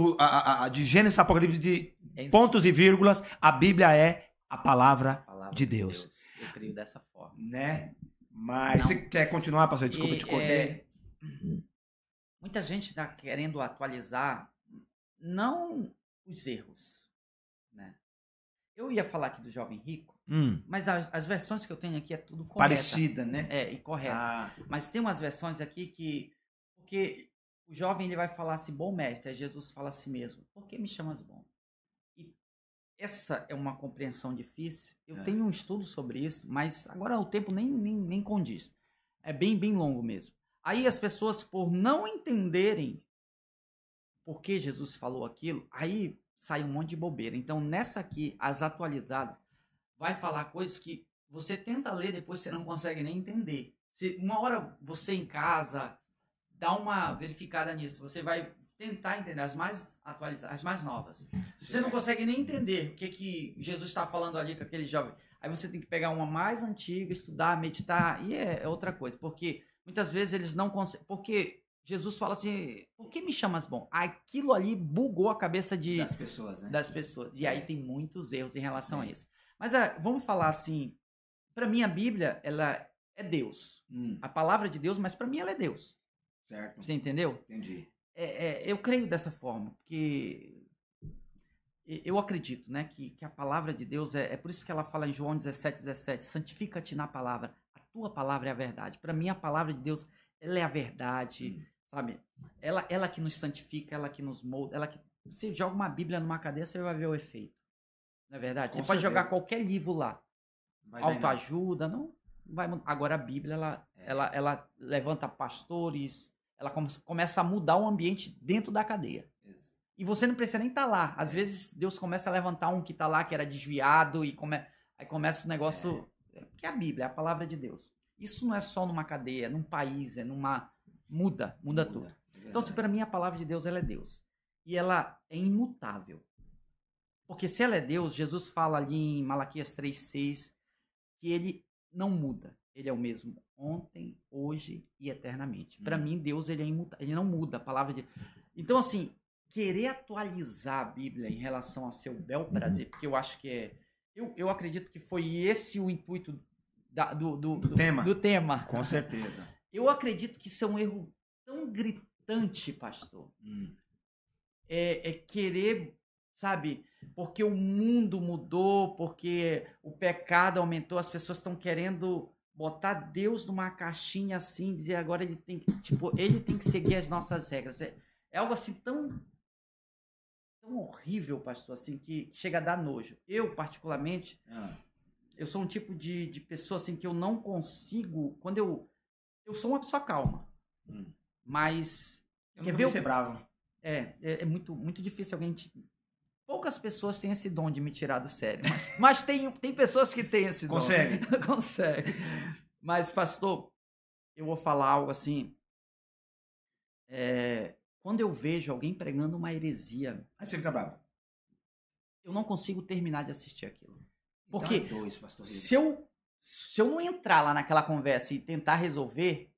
de Gênesis a Apocalipse, de pontos e vírgulas, a Bíblia é a palavra de Deus. Eu creio dessa forma. Né? Mas você quer continuar, pastor? Desculpa, eu te cortei. Muita gente está querendo atualizar, não os erros, né? Eu ia falar aqui do Jovem Rico, mas as versões que eu tenho aqui é tudo correta. Parecida, né? E correta. Mas tem umas versões aqui que... Porque o jovem ele vai falar assim, bom mestre, aí Jesus fala assim mesmo, por que me chamas bom? E essa é uma compreensão difícil. Eu tenho um estudo sobre isso, mas agora o tempo nem condiz. É bem longo mesmo. Aí as pessoas, por não entenderem por que Jesus falou aquilo, aí sai um monte de bobeira. Então, nessa aqui, as atualizadas, vai falar coisas que você tenta ler, depois você não consegue nem entender. Se uma hora você em casa dá uma verificada nisso, você vai tentar entender as mais atualizadas, as mais novas. Você não consegue nem entender o que Jesus está falando ali com aquele jovem. Aí você tem que pegar uma mais antiga, estudar, meditar, e é outra coisa. Porque muitas vezes eles não conseguem... Porque Jesus fala assim, por que me chamas bom? Aquilo ali bugou a cabeça das pessoas, né? Das pessoas. E aí tem muitos erros em relação a isso. Mas vamos falar assim, para mim a Bíblia, ela é Deus. A palavra de Deus, mas para mim ela é Deus. Certo. Você entendeu? Entendi. Eu creio dessa forma, porque eu acredito, né, que a palavra de Deus, é por isso que ela fala em João 17:17, santifica-te na palavra, a tua palavra é a verdade. Para mim a palavra de Deus, ela é a verdade, sabe? Ela que nos santifica, ela que nos molda, ela que... Você joga uma Bíblia numa cadeia, você vai ver o efeito. Não é verdade? Você pode jogar qualquer livro lá. Autoajuda, não vai mudar. Agora a Bíblia, ela levanta pastores, ela começa a mudar o ambiente dentro da cadeia. E você não precisa nem estar lá. Às vezes Deus começa a levantar um que está lá, que era desviado, e aí começa o negócio... Porque a Bíblia é a palavra de Deus. Isso não é só numa cadeia, num país, é numa... Muda tudo. Então, para mim, a palavra de Deus, ela é Deus. E ela é imutável. Porque se ela é Deus, Jesus fala ali em Malaquias 3:6 que ele não muda. Ele é o mesmo ontem, hoje e eternamente. Para mim, Deus, ele é imutável. Ele não muda a palavra de... Então, assim, querer atualizar a Bíblia em relação a seu bel prazer, porque eu acho que eu acredito que foi esse o intuito do tema. Com certeza. Eu acredito que isso é um erro tão gritante, pastor. É querer, sabe, porque o mundo mudou, porque o pecado aumentou, as pessoas estão querendo botar Deus numa caixinha assim, dizer agora ele tem que seguir as nossas regras. É algo assim tão horrível, pastor, assim, que chega a dar nojo. Eu, particularmente, eu sou um tipo de pessoa assim que eu não consigo, quando eu sou uma pessoa calma, mas... Eu não vou ser bravo. É muito, muito difícil alguém... Poucas pessoas têm esse dom de me tirar do sério, mas tem pessoas que têm esse dom. Consegue. Mas, pastor, eu vou falar algo assim... Quando eu vejo alguém pregando uma heresia... Aí você fica bravo. Eu não consigo terminar de assistir aquilo. Porque então pastor. Se eu não entrar lá naquela conversa e tentar resolver...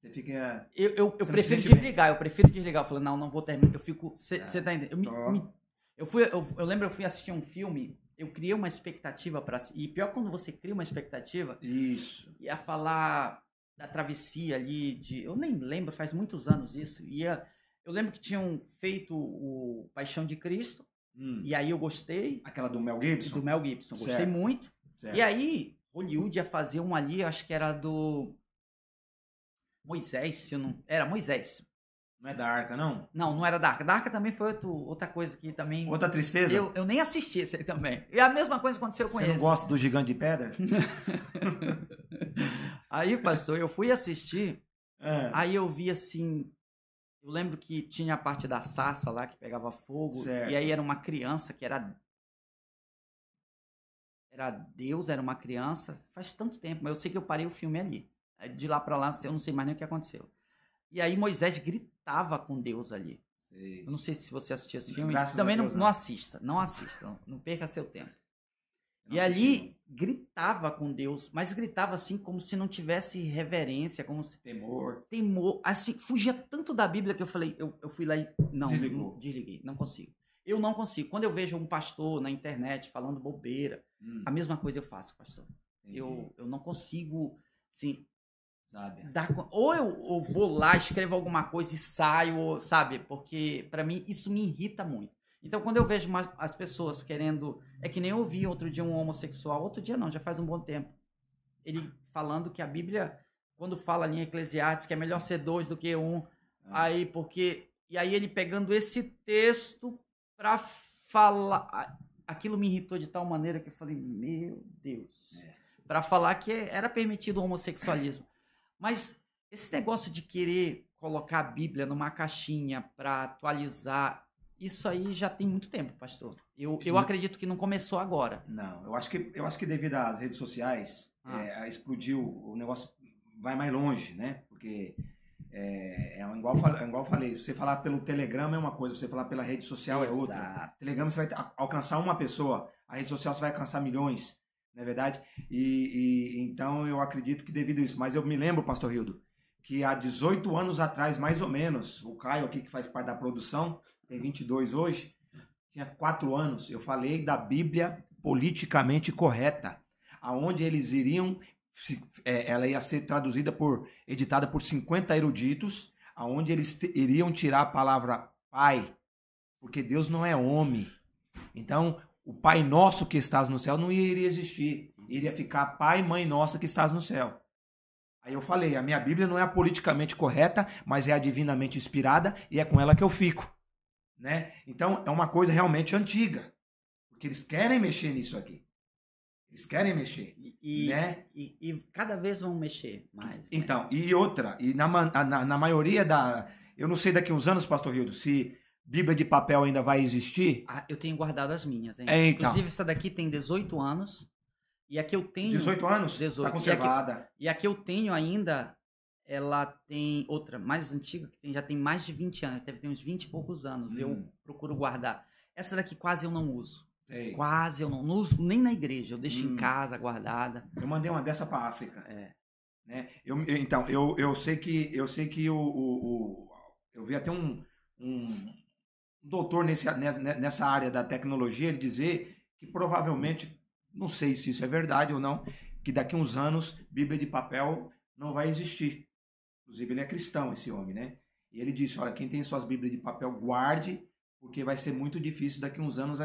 Você fica... Eu prefiro desligar. Eu prefiro desligar. Eu falo, não vou terminar. Eu fico... Você tá entendendo? Eu lembro, eu fui assistir um filme, eu criei uma expectativa para... E pior quando você cria uma expectativa... Isso. Ia falar da travessia ali, eu nem lembro, faz muitos anos isso. Eu lembro que tinham feito o Paixão de Cristo, e aí eu gostei. Aquela do Mel Gibson? Do Mel Gibson, gostei Certo. muito. Certo. E aí, Hollywood ia fazer um ali, acho que era do Moisés, se eu não... Era Moisés. Não é da Arca, não? Não, não era da Arca. Da Arca também foi outra coisa que também... Outra tristeza? Eu nem assisti esse aí também. E a mesma coisa aconteceu com esse. Você não gosta do Gigante de Pedra? Aí, pastor, eu fui assistir, aí eu vi assim... Eu lembro que tinha a parte da sarça lá, que pegava fogo. Certo. E aí era uma criança que era Deus, era uma criança. Faz tanto tempo, mas eu sei que eu parei o filme ali. De lá pra lá, eu não sei mais nem o que aconteceu. E aí Moisés gritava com Deus ali. Sei. Eu não sei se você assistiu esse filme. Graças Também a Deus, não assista, não perca seu tempo. E ali gritava com Deus, mas gritava assim como se não tivesse reverência, como se... Temor, assim, fugia tanto da Bíblia que eu falei, eu fui lá e desliguei, não consigo. Eu não consigo. Quando eu vejo um pastor na internet falando bobeira, a mesma coisa eu faço, pastor. Eu não consigo, assim, sabe? Ou eu vou lá, escrevo alguma coisa e saio, sabe? Porque para mim isso me irrita muito. Então, quando eu vejo as pessoas querendo... É que nem eu ouvi outro dia um homossexual. Outro dia não, já faz um bom tempo. Ele falando que a Bíblia, quando fala ali em Eclesiastes, que é melhor ser 2 do que 1. Aí, porque... E aí ele pegando esse texto para falar... Aquilo me irritou de tal maneira que eu falei, meu Deus. Para falar que era permitido o homossexualismo. Mas esse negócio de querer colocar a Bíblia numa caixinha para atualizar... Isso aí já tem muito tempo, pastor. Eu acredito que não começou agora. Não, eu acho que devido às redes sociais, explodiu, o negócio vai mais longe, né? Porque igual eu falei, você falar pelo Telegram é uma coisa, você falar pela rede social é outra. Telegram você vai alcançar uma pessoa, a rede social você vai alcançar milhões, não é verdade? Então eu acredito que devido a isso. Mas eu me lembro, pastor Hildo, que há 18 anos atrás, mais ou menos, o Caio aqui que faz parte da produção, tem 22 hoje, tinha 4 anos, eu falei da Bíblia politicamente correta, aonde eles iriam, ela ia ser editada por 50 eruditos, aonde eles iriam tirar a palavra pai, porque Deus não é homem. Então, o Pai Nosso que estás no céu não iria existir, iria ficar Pai e Mãe Nossa que estás no céu. Aí eu falei, a minha Bíblia não é a politicamente correta, mas é a divinamente inspirada e é com ela que eu fico. Né? Então, é uma coisa realmente antiga. Porque eles querem mexer nisso aqui. Eles querem mexer. Né? E cada vez vão mexer mais. Então, e outra, e na maioria eu não sei daqui uns anos, pastor Hildo, se Bíblia de papel ainda vai existir. Eu tenho guardado as minhas. Hein? Então. Inclusive, essa daqui tem 18 anos. E a que eu tenho... 18 anos? 18. Tá conservada. E a que eu tenho ainda... Ela tem outra mais antiga, que já tem mais de 20 anos, deve ter uns 20 e poucos anos. Eu procuro guardar. Essa daqui quase eu não uso. Sei. Quase eu não uso nem na igreja, eu deixo em casa guardada. Eu mandei uma dessa para África. Né? Então, eu sei que eu vi até um doutor nessa área da tecnologia, ele dizer que provavelmente, não sei se isso é verdade ou não, que daqui a uns anos Bíblia de papel não vai existir. Inclusive, ele é cristão, esse homem, né? E ele disse, olha, quem tem suas Bíblias de papel, guarde, porque vai ser muito difícil daqui a uns anos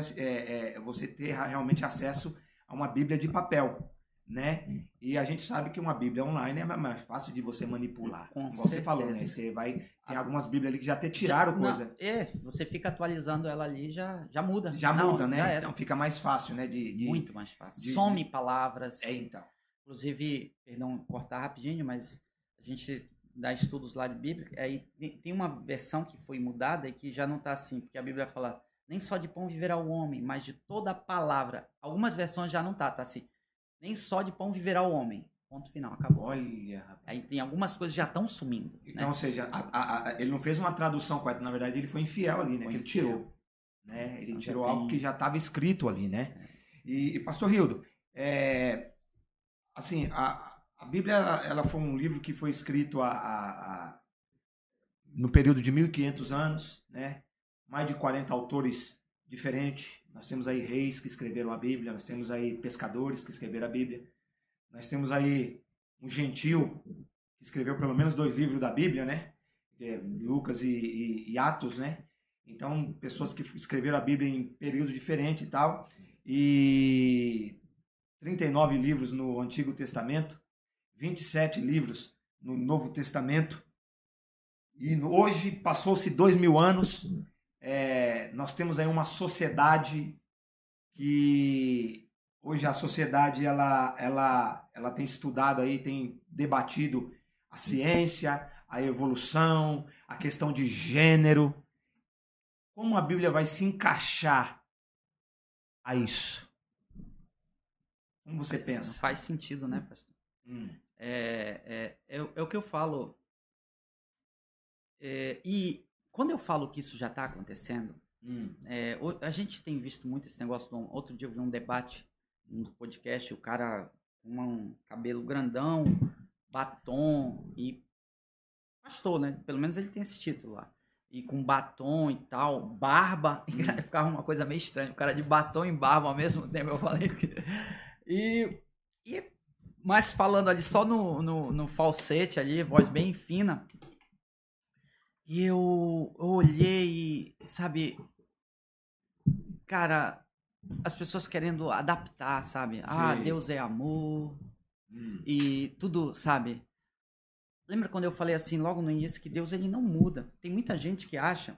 você ter realmente acesso a uma Bíblia de papel, né? E a gente sabe que uma Bíblia online é mais fácil de você manipular. Como você falou, né? Você tem algumas Bíblias ali que já até tiraram coisa. Você fica atualizando ela ali, já muda. Já muda, né? Então fica mais fácil, né? Muito mais fácil. Some palavras. Então. Inclusive, perdão, cortar rapidinho, mas a gente dá estudos lá de Bíblia, aí tem uma versão que foi mudada e que já não está assim, porque a Bíblia fala, nem só de pão viverá o homem, mas de toda a palavra. Algumas versões já não tá assim, nem só de pão viverá o homem. Ponto final, acabou. Olha, rapaz. Aí tem algumas coisas que já estão sumindo. Então, né? Ou seja, ele não fez uma tradução correta, na verdade ele foi infiel ali, né? Que ele tirou. Né? Ele tirou algo que já estava escrito ali, né? E pastor Hildo, assim, a Bíblia ela foi um livro que foi escrito no período de 1500 anos, né? Mais de 40 autores diferentes. Nós temos aí reis que escreveram a Bíblia, nós temos aí pescadores que escreveram a Bíblia, nós temos aí um gentil que escreveu pelo menos 2 livros da Bíblia, né? Lucas e Atos, né? Então, pessoas que escreveram a Bíblia em períodos diferentes e tal. E 39 livros no Antigo Testamento, 27 livros no Novo Testamento. E hoje, passou-se 2000 anos, nós temos aí uma sociedade que... Hoje a sociedade ela tem estudado aí, tem debatido a ciência, a evolução, a questão de gênero. Como a Bíblia vai se encaixar a isso? Como você pensa? Não faz sentido, né, pastor? É o que eu falo. E quando eu falo que isso já está acontecendo, a gente tem visto muito esse negócio. Outro dia eu vi um debate no podcast, o cara com um cabelo grandão, batom e pastor, né? Pelo menos ele tem esse título lá. E com batom e tal, barba, ficava uma coisa meio estranha, o cara de batom e barba ao mesmo tempo, eu falei. Mas falando ali só no falsete ali, voz bem fina. E eu olhei e, sabe, cara, as pessoas querendo adaptar, sabe? Sim. Deus é amor e tudo, sabe? Lembra quando eu falei assim logo no início que Deus ele não muda? Tem muita gente que acha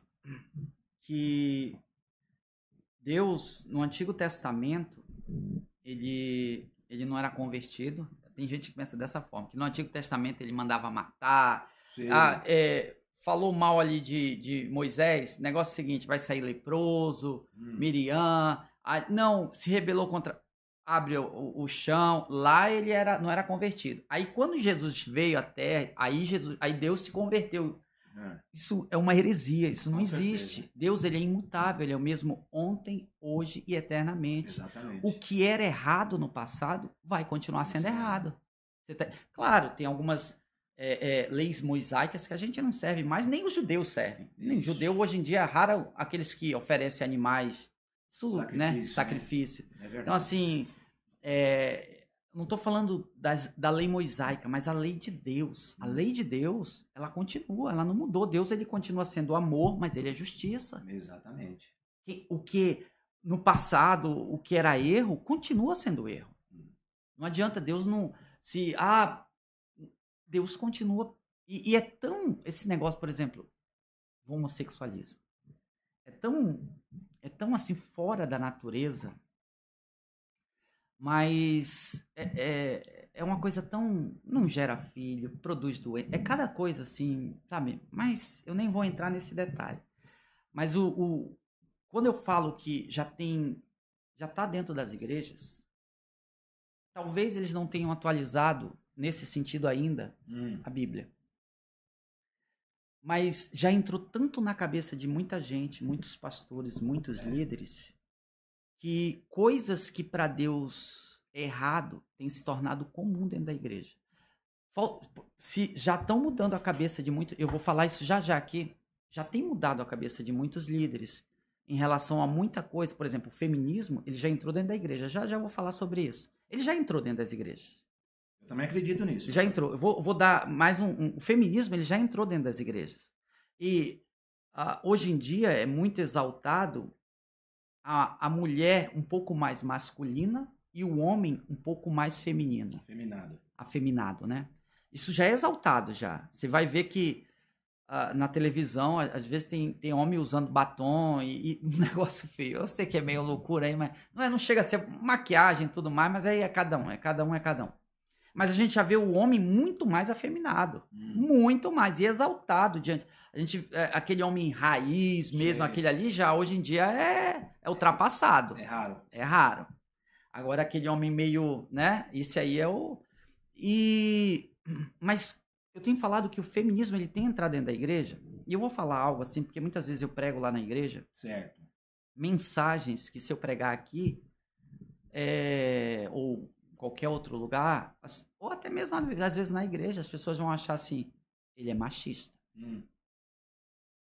que Deus no Antigo Testamento ele não era convertido. Tem gente que pensa dessa forma, que no Antigo Testamento ele mandava matar. Falou mal ali de Moisés, negócio seguinte, vai sair leproso, Miriam, não, se rebelou contra, abre o chão, lá ele não era convertido. Aí quando Jesus veio à terra, aí Deus se converteu. Isso é uma heresia, isso não existe. Certeza. Deus ele é imutável, ele é o mesmo ontem, hoje e eternamente. Exatamente. O que era errado no passado vai continuar sendo errado. Claro, tem algumas leis mosaicas que a gente não serve mais, nem os judeus servem. Nem judeu hoje em dia é raro aqueles que oferecem animais, sacrifício. Né? É então assim, não estou falando da lei mosaica, mas a lei de Deus. A lei de Deus, ela continua, ela não mudou. Deus ele continua sendo amor, mas ele é justiça. Exatamente. O que no passado, o que era erro, continua sendo erro. Não adianta Deus não... Deus continua... E é tão... Esse negócio, por exemplo, do homossexualismo. É tão assim, fora da natureza, mas é uma coisa tão... Não gera filho, produz doença. É cada coisa assim, sabe? Mas eu nem vou entrar nesse detalhe. Mas quando eu falo que já está dentro das igrejas, talvez eles não tenham atualizado nesse sentido ainda a Bíblia. Mas já entrou tanto na cabeça de muita gente, muitos pastores, muitos líderes, que coisas que para Deus é errado têm se tornado comum dentro da igreja. Se já estão mudando a cabeça de muitos, eu vou falar isso já aqui, já tem mudado a cabeça de muitos líderes em relação a muita coisa. Por exemplo, o feminismo, ele já entrou dentro da igreja. Já vou falar sobre isso. Ele já entrou dentro das igrejas. Eu também acredito nisso. Já entrou. Eu vou dar mais o feminismo, ele já entrou dentro das igrejas. E hoje em dia é muito exaltado a mulher um pouco mais masculina e o homem um pouco mais feminino. Afeminado, né? Isso já é exaltado já. Você vai ver que na televisão, às vezes tem homem usando batom e um negócio feio. Eu sei que é meio loucura aí, mas não chega a ser maquiagem e tudo mais, mas aí é cada um. Mas a gente já vê o homem muito mais afeminado, muito mais, e exaltado diante. Aquele homem raiz mesmo, aquele ali já hoje em dia é ultrapassado. É raro. Agora aquele homem meio, né? Esse aí é o... Mas eu tenho falado que o feminismo ele tem entrado dentro da igreja, e eu vou falar algo assim, porque muitas vezes eu prego lá na igreja. Certo. Mensagens que se eu pregar aqui, ou qualquer outro lugar, ou até mesmo às vezes na igreja, as pessoas vão achar assim, ele é machista.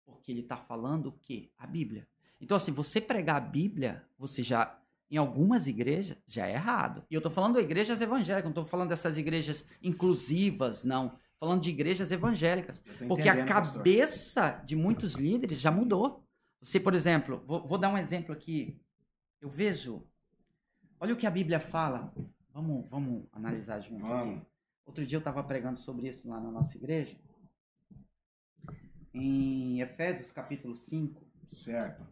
Porque ele está falando o quê? A Bíblia. Então assim, você pregar a Bíblia, você já, em algumas igrejas, já é errado. E eu estou falando de igrejas evangélicas, não estou falando dessas igrejas inclusivas, não. falando de igrejas evangélicas. Eu tô Porque a entendendo, pastor. cabeça de muitos líderes já mudou. Você, por exemplo, vou dar um exemplo aqui. Eu vejo, olha o que a Bíblia fala. Vamos analisar junto Vamos. aqui. Outro dia eu estava pregando sobre isso lá na nossa igreja. Em Efésios capítulo 5. Certo.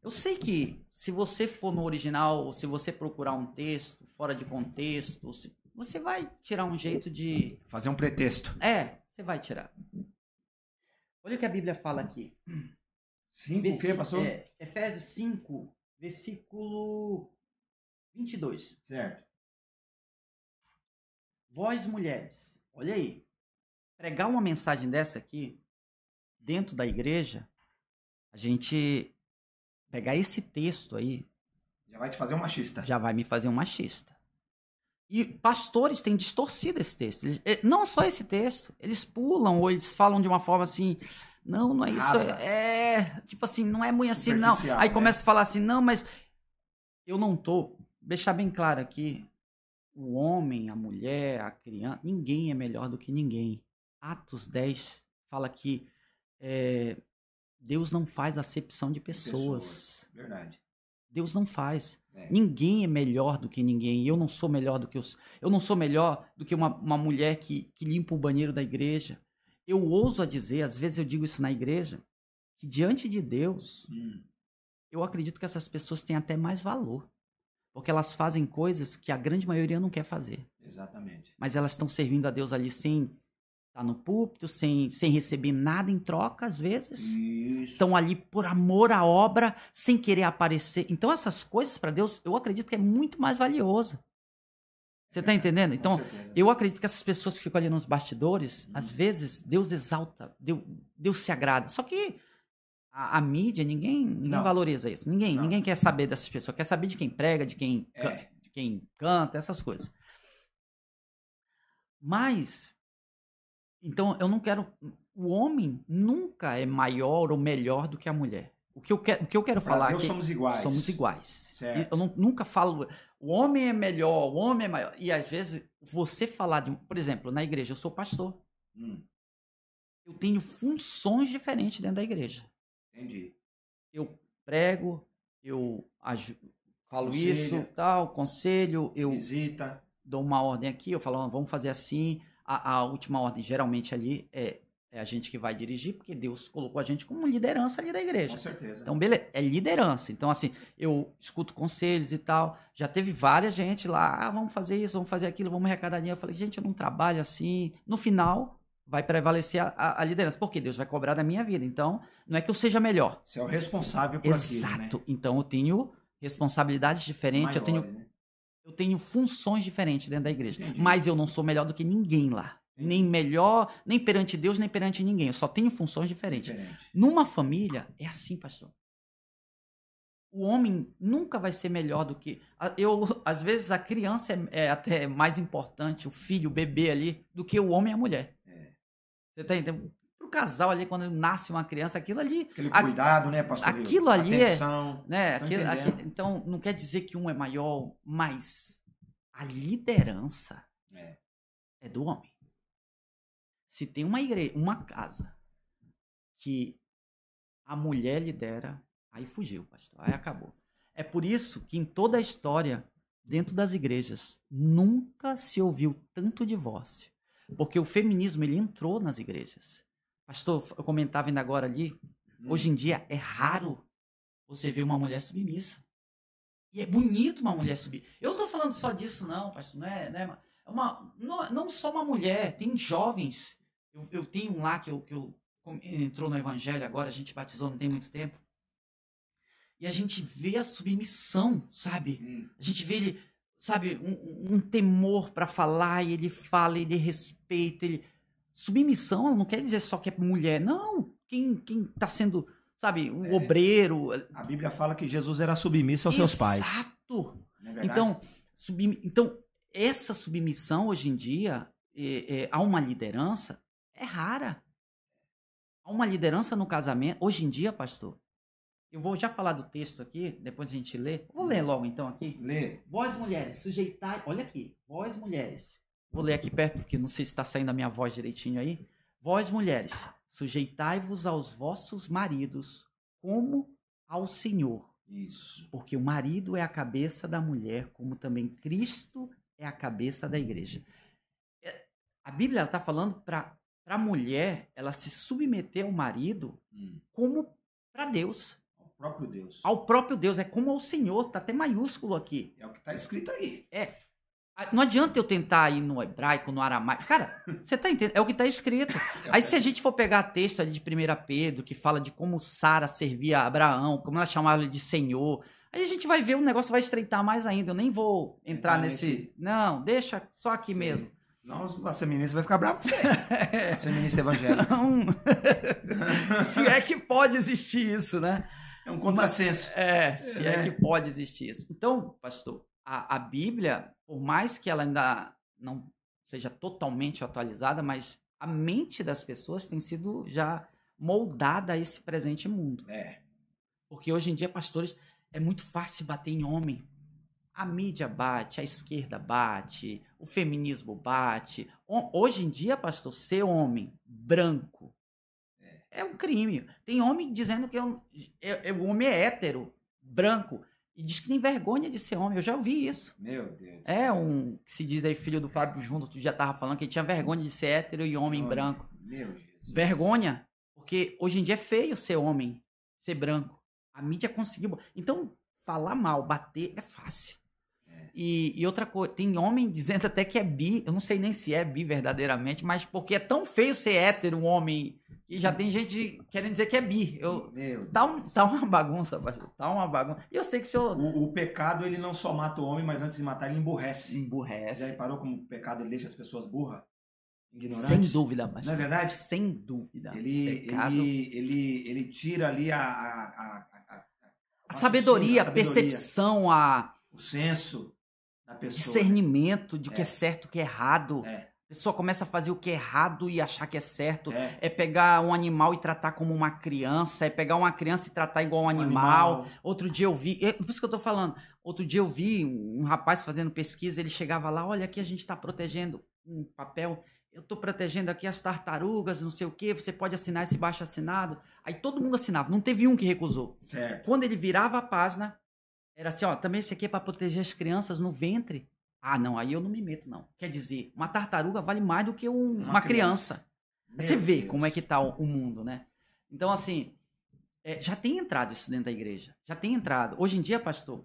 Eu sei que se você for no original, ou se você procurar um texto fora de contexto, você vai tirar um jeito de... Fazer um pretexto. Você vai tirar. Olha o que a Bíblia fala aqui. 5 o quê, pastor? Efésios 5, versículo 22. Certo. Vós, mulheres, olha aí. Pregar uma mensagem dessa aqui, dentro da igreja, a gente pegar esse texto aí... Já vai te fazer um machista. Já vai me fazer um machista. E pastores têm distorcido esse texto. Não só esse texto. Eles pulam ou eles falam de uma forma assim... Não é isso. Tipo assim, não é muito assim, não. Aí começa a falar assim, não, mas... Eu não tô... Deixar bem claro aqui. O homem, a mulher, a criança... Ninguém é melhor do que ninguém. Atos 10 fala que... Deus não faz acepção de pessoas. Verdade. Deus não faz. Ninguém é melhor do que ninguém. Eu não sou melhor do que eu não sou melhor do que uma mulher que limpa o banheiro da igreja. Eu ouso a dizer, às vezes eu digo isso na igreja, que diante de Deus, eu acredito que essas pessoas têm até mais valor. Porque elas fazem coisas que a grande maioria não quer fazer. Exatamente. Mas elas estão servindo a Deus ali sem estar no púlpito, sem receber nada em troca, às vezes. Isso. Estão ali por amor à obra, sem querer aparecer. Então, essas coisas para Deus, eu acredito que é muito mais valioso. Você está entendendo? Então, eu acredito que essas pessoas que ficam ali nos bastidores, às vezes, Deus exalta, Deus se agrada. Só que a mídia, ninguém valoriza isso. Ninguém quer saber dessas pessoas. Quer saber de quem prega, de quem canta, essas coisas. Mas... Então, eu não quero... O homem nunca é maior ou melhor do que a mulher. O que eu quero falar Deus, aqui... somos iguais. Somos iguais. Certo. Eu nunca falo... O homem é melhor, o homem é maior. E, às vezes, você falar de... Por exemplo, na igreja, eu sou pastor. Eu tenho funções diferentes dentro da igreja. Entendi. Eu prego, eu falo isso, tal, conselho, eu... Visita. Dou uma ordem aqui, eu falo, vamos fazer assim... A última ordem, geralmente, ali é a gente que vai dirigir, porque Deus colocou a gente como liderança ali da igreja. Com certeza. Então, beleza, é liderança. Então, assim, eu escuto conselhos e tal. Já teve várias gente lá, vamos fazer isso, vamos fazer aquilo, vamos arrecadar dinheiro. Eu falei, gente, eu não trabalho assim. No final, vai prevalecer a liderança, porque Deus vai cobrar da minha vida. Então, não é que eu seja melhor. Você é o responsável por aquilo, né? Exato. Então, eu tenho responsabilidades diferentes, eu tenho funções diferentes dentro da igreja. Entendi. Mas eu não sou melhor do que ninguém lá. Entendi. Nem melhor, nem perante Deus, nem perante ninguém. Eu só tenho funções diferentes. Numa família, é assim, pastor. O homem nunca vai ser melhor do que... Às vezes, a criança é até mais importante, o filho, o bebê ali, do que o homem e a mulher. Você tá entendendo? Pro casal ali, quando nasce uma criança, aquilo ali... Aquele cuidado, né, pastor? Aquilo ali atenção, então, não quer dizer que um é maior, mas a liderança é do homem. Se tem uma igreja, uma casa, que a mulher lidera, aí fugiu, pastor, aí acabou. É por isso que em toda a história, dentro das igrejas, nunca se ouviu tanto divórcio. Porque o feminismo, ele entrou nas igrejas. Pastor, eu comentava ainda agora ali, hoje em dia é raro você ver uma mulher submissa. E é bonito uma mulher submissa. Eu não tô falando só disso não, pastor, não só uma mulher, tem jovens. Eu tenho um lá que entrou no evangelho agora, a gente batizou não tem muito tempo. E a gente vê a submissão, sabe? A gente vê ele, sabe, um temor para falar, e ele fala, ele respeita, Submissão não quer dizer só que é mulher. Não, quem está sendo, sabe, o obreiro. A Bíblia fala que Jesus era submisso aos seus pais. Exato. Então, essa submissão hoje em dia a uma liderança é rara. A uma liderança no casamento, hoje em dia, pastor, eu vou já falar do texto aqui, depois a gente lê. Vou ler logo então aqui. Lê. Vós mulheres, sujeitai, olha aqui, vós mulheres, Vou ler aqui perto, porque não sei se está saindo a minha voz direitinho aí. Vós, mulheres, sujeitai-vos aos vossos maridos, como ao Senhor. Isso. Porque o marido é a cabeça da mulher, como também Cristo é a cabeça da igreja. A Bíblia está falando para a mulher ela se submeter ao marido como para Deus. Ao próprio Deus. Ao próprio Deus, é como ao Senhor, está até maiúsculo aqui. É o que está escrito aí. Não adianta eu tentar ir no hebraico, no aramaico. Cara, você está entendendo? É o que está escrito. Aí se a gente for pegar texto ali de 1 Pedro, que fala de como Sara servia a Abraão, como ela chamava ele de Senhor, aí a gente vai ver, o negócio vai estreitar mais ainda. Eu nem vou entrar nesse... Não, deixa só aqui mesmo. Não, a feminista vai ficar brava com você. A feminista evangélica. Se é que pode existir isso, né? É um contrassenso. Se é que pode existir isso. Então, pastor, a Bíblia, por mais que ela ainda não seja totalmente atualizada, mas a mente das pessoas tem sido já moldada a esse presente mundo. Porque hoje em dia, pastores, é muito fácil bater em homem. A mídia bate, a esquerda bate, o feminismo bate. Hoje em dia, pastor, ser homem branco é um crime. Tem homem dizendo que o homem é hétero, branco, e diz que tem vergonha de ser homem. Eu já ouvi isso. Meu Deus. Que se diz aí, filho do Fábio Júnior, tu já estava falando que ele tinha vergonha de ser hétero e homem branco. Meu Jesus. Vergonha, porque hoje em dia é feio ser homem, ser branco. A mídia conseguiu. Então, falar mal, bater é fácil. E outra coisa, tem homem dizendo até que é bi, eu não sei nem se é bi verdadeiramente, mas porque é tão feio ser hétero, um homem, e já tem gente querendo dizer que é bi. Tá uma bagunça, pastor, tá uma bagunça. E eu sei que o senhor... O pecado, ele não só mata o homem, mas antes de matar, ele emburrece. Emburrece. Já reparou como o pecado ele deixa as pessoas burras? Ignorantes? Sem dúvida, pastor. Não é verdade? Sem dúvida. Ele tira ali a sabedoria, a percepção, o senso da pessoa. Discernimento de que é certo, o que é errado. A pessoa começa a fazer o que é errado e achar que é certo. É pegar um animal e tratar como uma criança. É pegar uma criança e tratar igual um animal. Outro dia eu vi... Por isso que eu tô falando. Outro dia eu vi um rapaz fazendo pesquisa. Ele chegava lá, olha, aqui a gente está protegendo um papel. Eu estou protegendo aqui as tartarugas, não sei o quê. Você pode assinar esse baixo assinado. Aí todo mundo assinava. Não teve um que recusou. Certo. Quando ele virava a página... Era assim, também esse aqui é para proteger as crianças no ventre. Ah, não, aí eu não me meto, não. Quer dizer, uma tartaruga vale mais do que uma criança. Você vê como é que tá o mundo, né? Então, assim, já tem entrado isso dentro da igreja. Já tem entrado. Hoje em dia, pastor,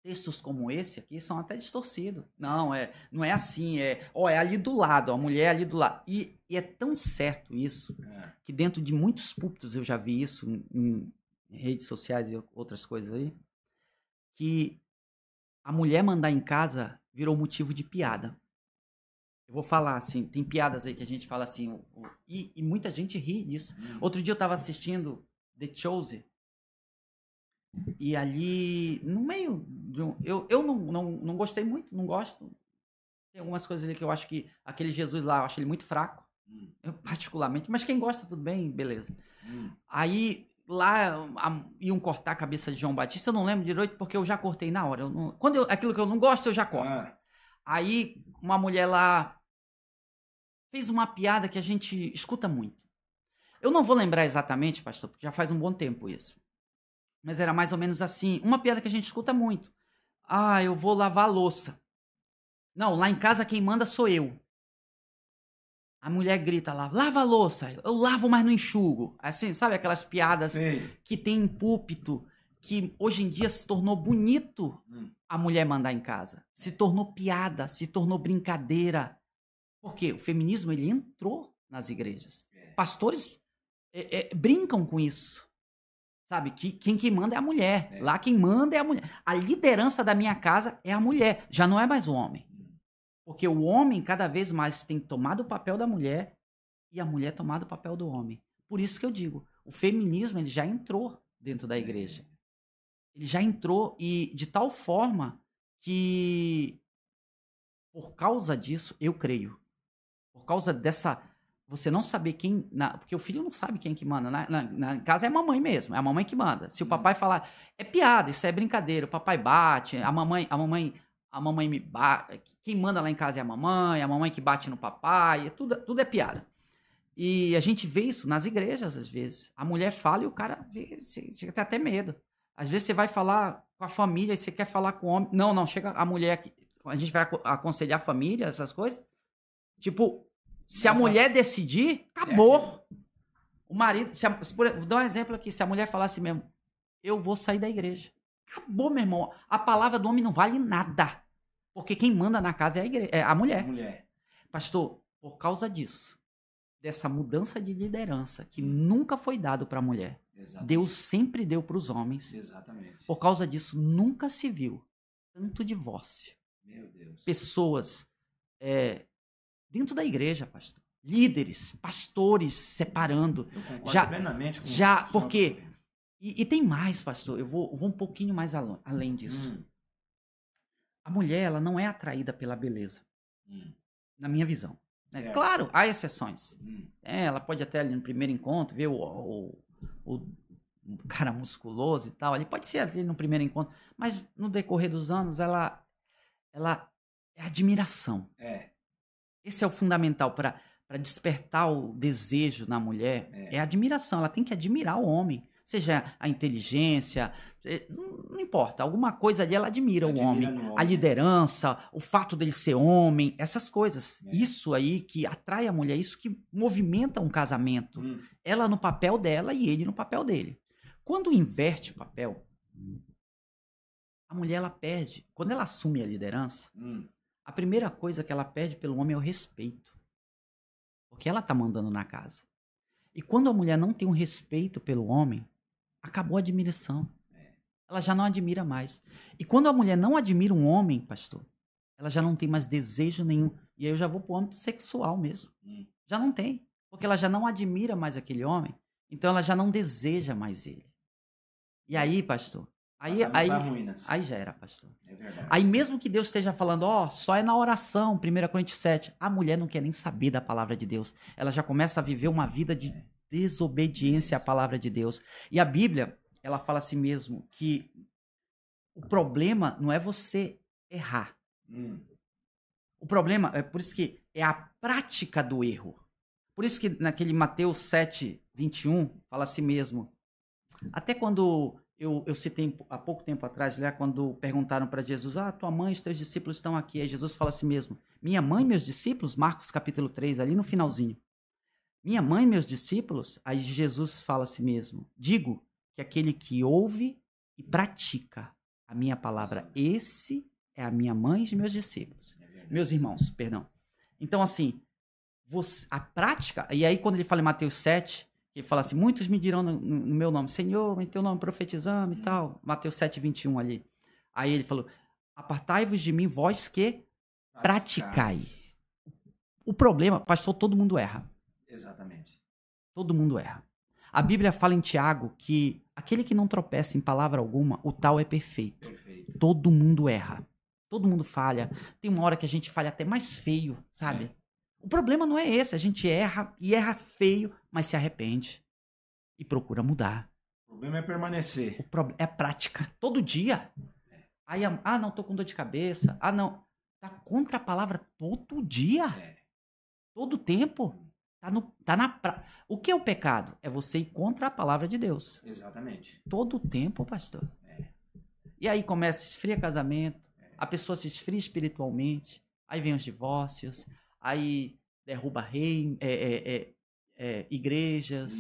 textos como esse aqui são até distorcidos. Não é assim, é ali do lado, a mulher é ali do lado. E é tão certo isso, que dentro de muitos púlpitos eu já vi isso, em redes sociais e outras coisas aí, que a mulher mandar em casa virou motivo de piada. Eu vou falar assim, tem piadas aí que a gente fala assim, e muita gente ri disso. Outro dia eu estava assistindo The Chosen, e ali, no meio de eu não gostei muito, não gosto. Tem algumas coisas ali que eu acho que aquele Jesus lá, eu acho ele muito fraco, eu particularmente, mas quem gosta, tudo bem, beleza. Aí... Lá iam cortar a cabeça de João Batista, eu não lembro direito porque eu já cortei na hora. Aquilo que eu não gosto, eu já corto. Aí uma mulher lá fez uma piada que a gente escuta muito. Eu não vou lembrar exatamente, pastor, porque já faz um bom tempo isso. Mas era mais ou menos assim, uma piada que a gente escuta muito. Eu vou lavar a louça. Não, lá em casa quem manda sou eu. A mulher grita lá, lava a louça, eu lavo, mas não enxugo. Assim, sabe aquelas piadas que tem em púlpito, que hoje em dia se tornou bonito a mulher mandar em casa. Se tornou piada, se tornou brincadeira. Por quê? O feminismo, ele entrou nas igrejas. Pastores brincam com isso. Sabe, quem manda é a mulher. Lá quem manda é a mulher. A liderança da minha casa é a mulher, já não é mais o homem. Porque o homem, cada vez mais, tem tomado o papel da mulher e a mulher tomado o papel do homem. Por isso que eu digo, o feminismo ele já entrou dentro da igreja. Ele já entrou e de tal forma que, por causa disso, eu creio. Por causa dessa... Você não saber quem... porque o filho não sabe quem que manda. Na casa é a mamãe mesmo, é a mamãe que manda. Se o papai falar... É piada, isso é brincadeira. O papai bate, a mamãe a mamãe me bate, quem manda lá em casa é a mamãe que bate no papai, tudo é piada. E a gente vê isso nas igrejas, às vezes. A mulher fala e o cara chega a ter até medo. Às vezes você vai falar com a família e você quer falar com o homem. Não, chega a mulher, a gente vai aconselhar a família, essas coisas. Tipo, se a mulher decidir, acabou. O marido, vou dar um exemplo aqui, se a mulher falasse mesmo, eu vou sair da igreja. Acabou, meu irmão. A palavra do homem não vale nada. Porque quem manda na casa é a mulher. Pastor, por causa disso, dessa mudança de liderança que nunca foi dado para a mulher, exatamente, Deus sempre deu para os homens. Exatamente. Por causa disso, nunca se viu tanto divórcio. Meu Deus. Pessoas dentro da igreja, pastor. Líderes, pastores separando. Eu concordo plenamente com porque... E tem mais, pastor. Eu vou um pouquinho mais além disso. A mulher, ela não é atraída pela beleza. Na minha visão. Né? Claro, há exceções. Ela pode até ali no primeiro encontro ver o cara musculoso e tal. Ele pode ser ali no primeiro encontro. Mas no decorrer dos anos, ela é admiração. Esse é o fundamental para despertar o desejo na mulher. É a admiração. Ela tem que admirar o homem. Seja a inteligência, não importa. Alguma coisa ali ela admira o homem. A liderança, o fato dele ser homem, essas coisas. Isso aí que atrai a mulher, isso que movimenta um casamento. Ela no papel dela e ele no papel dele. Quando inverte o papel, a mulher ela perde. Quando ela assume a liderança, a primeira coisa que ela perde pelo homem é o respeito. Porque ela está mandando na casa. E quando a mulher não tem um respeito pelo homem, acabou a admiração. Ela já não admira mais. E quando a mulher não admira um homem, pastor, ela já não tem mais desejo nenhum. E aí eu já vou para o âmbito sexual mesmo. Já não tem. Porque ela já não admira mais aquele homem. Então ela já não deseja mais ele. E aí, pastor, aí já era, pastor. É verdade. Aí mesmo que Deus esteja falando, só é na oração, 1 Coríntios 7, a mulher não quer nem saber da palavra de Deus. Ela já começa a viver uma vida de desobediência à palavra de Deus. E a Bíblia, ela fala assim mesmo, que o problema não é você errar. O problema, é por isso que é a prática do erro. Por isso que naquele Mateus 7, 21, fala assim mesmo. Até quando eu citei há pouco tempo atrás, quando perguntaram para Jesus, tua mãe e os teus discípulos estão aqui. Aí Jesus fala assim mesmo, minha mãe e meus discípulos, Marcos capítulo 3, ali no finalzinho. Minha mãe e meus discípulos, aí Jesus fala assim mesmo, digo que aquele que ouve e pratica a minha palavra, esse é a minha mãe e meus discípulos. Meus irmãos, perdão. Então assim, a prática, e aí quando ele fala em Mateus 7, ele fala assim, muitos me dirão no meu nome, Senhor, em teu nome profetizando e tal. Mateus 7, 21 ali. Aí ele falou, apartai-vos de mim, vós que praticais. O problema, pastor, todo mundo erra. Exatamente. Todo mundo erra. A Bíblia fala em Tiago que aquele que não tropeça em palavra alguma, o tal é perfeito. Todo mundo erra. Todo mundo falha. Tem uma hora que a gente falha até mais feio, sabe? O problema não é esse. A gente erra e erra feio, mas se arrepende. E procura mudar. O problema é permanecer. É prática. Todo dia. Aí, não, tô com dor de cabeça. Não. Tá contra a palavra todo dia. Todo tempo. O que é o pecado? É você ir contra a palavra de Deus. Exatamente. Todo tempo, pastor. E aí esfria casamento. A pessoa se esfria espiritualmente. Aí vem os divórcios. Aí derruba igrejas.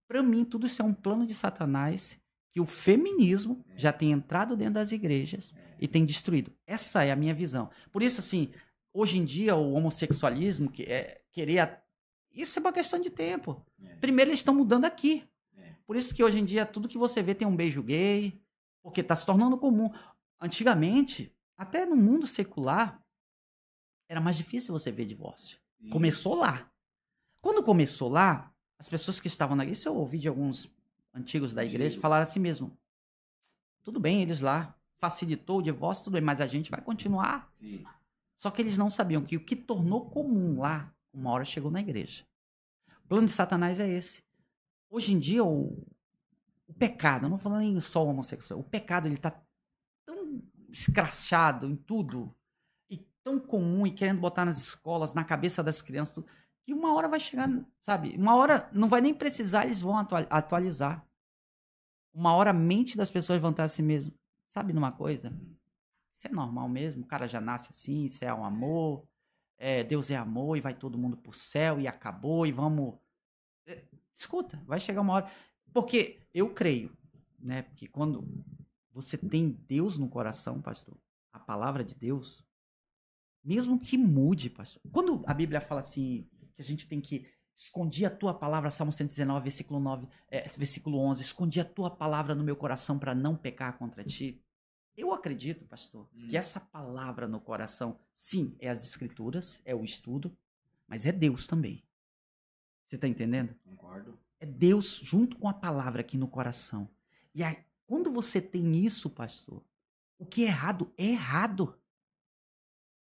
Para mim, tudo isso é um plano de Satanás que o feminismo já tem entrado dentro das igrejas e tem destruído. Essa é a minha visão. Por isso, assim, hoje em dia, o homossexualismo, isso é uma questão de tempo. Primeiro, eles estão mudando aqui. Por isso que hoje em dia, tudo que você vê tem um beijo gay, porque está se tornando comum. Antigamente, até no mundo secular, era mais difícil você ver divórcio. Começou lá. Quando começou lá, as pessoas que estavam na igreja, isso eu ouvi de alguns antigos da igreja, falaram assim mesmo, tudo bem, eles lá, facilitou o divórcio, tudo bem, mas a gente vai continuar. Só que eles não sabiam que o que tornou comum lá, uma hora chegou na igreja. O plano de Satanás é esse. Hoje em dia, o pecado, eu não estou falando só o homossexual, o pecado, ele está tão escrachado em tudo, e tão comum, e querendo botar nas escolas, na cabeça das crianças, tudo, que uma hora vai chegar, sabe? Uma hora não vai nem precisar, eles vão atualizar. Uma hora a mente das pessoas vão estar assim mesmo. Sabe numa coisa? Isso é normal mesmo, o cara já nasce assim, isso é um amor, Deus é amor e vai todo mundo pro céu e acabou e vamos... Escuta, vai chegar uma hora... Porque eu creio, né? Porque quando você tem Deus no coração, pastor, a palavra de Deus, mesmo que mude, pastor. Quando a Bíblia fala assim, que a gente tem que escondi a tua palavra, Salmo 119, versículo 9, versículo 11, escondi a tua palavra no meu coração para não pecar contra ti. Eu acredito, pastor, que essa palavra no coração, sim, é as escrituras, é o estudo, mas é Deus também. Você está entendendo? Concordo. É Deus junto com a palavra aqui no coração. E aí, quando você tem isso, pastor, o que é errado é errado.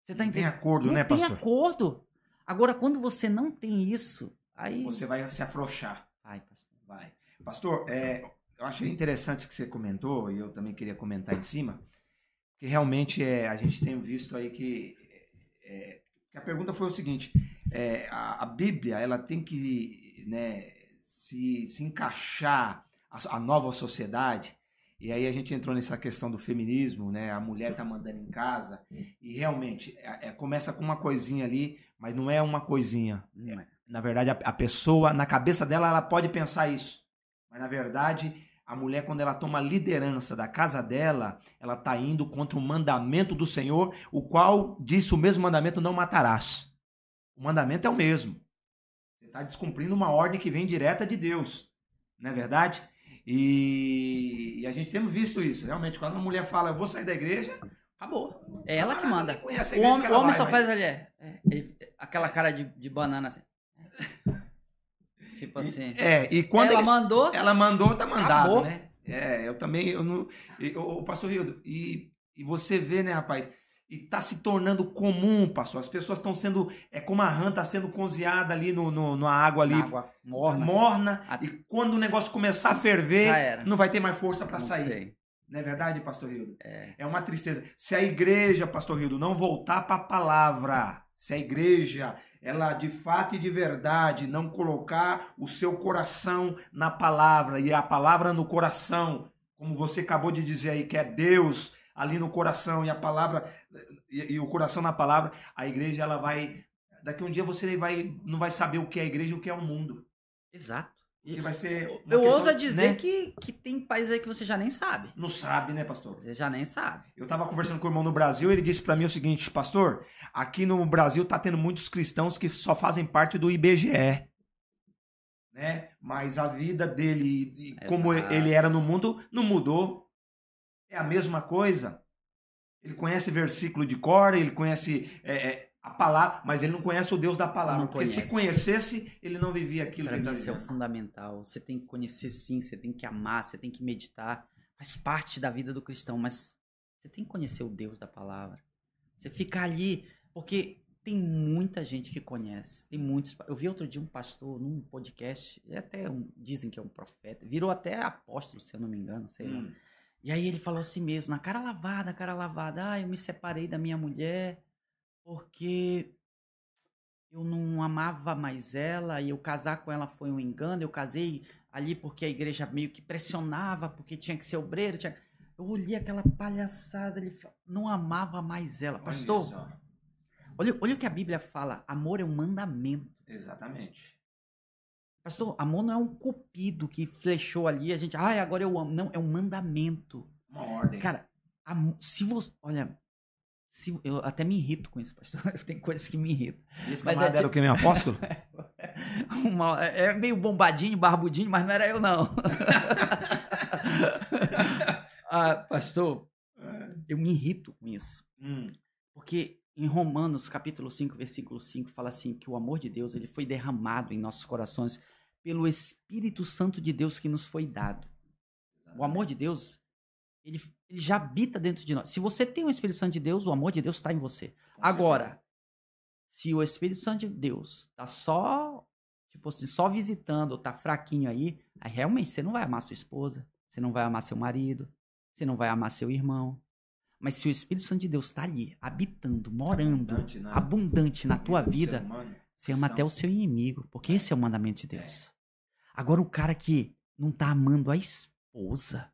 Você está entendendo? Tem acordo, não né, tem pastor? acordo. Agora, quando você não tem isso, aí... Você vai se afrouxar. Vai, pastor. Vai. Pastor, eu achei interessante o que você comentou, e eu também queria comentar em cima, que realmente a gente tem visto aí que a pergunta foi o seguinte, a Bíblia ela tem que, né, se encaixar a nova sociedade, e aí a gente entrou nessa questão do feminismo, né, a mulher tá mandando em casa, e realmente começa com uma coisinha ali, mas não é uma coisinha. Não é. Na verdade, a pessoa, na cabeça dela, ela pode pensar isso, mas na verdade... A mulher, quando ela toma a liderança da casa dela, ela está indo contra o mandamento do Senhor, o qual disse o mesmo mandamento, não matarás. O mandamento é o mesmo. Você está descumprindo uma ordem que vem direta de Deus. Não é verdade? E a gente temos visto isso. Realmente, quando uma mulher fala, eu vou sair da igreja, acabou. É ela que manda. O homem só faz mulher. Aquela cara de banana assim. Tipo assim. E quando ela mandou, tá mandado, acabou. Né? Eu também, o pastor Rildo, e você vê, né, rapaz, e tá se tornando comum, pastor, as pessoas estão sendo, como a rã tá sendo cozinhada ali na água ali, água morna, e quando o negócio começar a ferver, não vai ter mais força para sair. Sei. Não é verdade, pastor Rildo? É uma tristeza. Se a igreja, pastor Rildo, não voltar para a palavra, se a igreja... ela de fato e de verdade não colocar o seu coração na palavra e a palavra no coração, como você acabou de dizer aí, que é Deus ali no coração e a palavra e o coração na palavra, a igreja ela vai, daqui um dia você não vai saber o que é a igreja e o que é o mundo. Exato. Que vai ser eu ouso dizer, né? que tem países aí que você já nem sabe. Não sabe, né, pastor? Você já nem sabe. Eu estava conversando com o irmão no Brasil, ele disse para mim o seguinte, pastor, aqui no Brasil tá tendo muitos cristãos que só fazem parte do IBGE, né? Mas a vida dele, como ele era no mundo, não mudou. É a mesma coisa. Ele conhece versículo de cor, ele conhece... a palavra, mas ele não conhece o Deus da palavra, porque se conhecesse, ele não vivia aquilo. Para mim isso é o fundamental, você tem que conhecer sim, você tem que amar, você tem que meditar, faz parte da vida do cristão, mas você tem que conhecer o Deus da palavra, você fica ali, porque tem muita gente que conhece, tem muitos, eu vi outro dia um pastor num podcast, dizem que é um profeta, virou até apóstolo, se eu não me engano, sei lá, e aí ele falou assim mesmo, na cara lavada, eu me separei da minha mulher, porque eu não amava mais ela e eu casar com ela foi um engano. Eu casei ali porque a igreja meio que pressionava, porque tinha que ser obreiro. Eu olhei aquela palhaçada, ele não amava mais ela. Pastor, olha o que a Bíblia fala. Amor é um mandamento. Exatamente. Pastor, amor não é um cupido que flechou ali, a gente, agora eu amo. Não, é um mandamento. Uma ordem. Cara, se você... Olha... eu até me irrito com isso, pastor. Tem coisas que me irritam. Esse camarada era o que, meu apóstolo? É meio bombadinho, barbudinho, mas não era eu, não. Pastor, eu me irrito com isso. Porque em Romanos, capítulo 5, versículo 5, fala assim, que o amor de Deus ele foi derramado em nossos corações pelo Espírito Santo de Deus que nos foi dado. O amor de Deus... Ele já habita dentro de nós. Se você tem o Espírito Santo de Deus, o amor de Deus está em você. Agora, se o Espírito Santo de Deus está só visitando, ou está fraquinho aí realmente você não vai amar sua esposa, você não vai amar seu marido, você não vai amar seu irmão. Mas se o Espírito Santo de Deus está ali, habitando, morando, abundante na tua vida, você ama até o seu inimigo, porque esse é o mandamento de Deus. Agora o cara que não tá amando a esposa.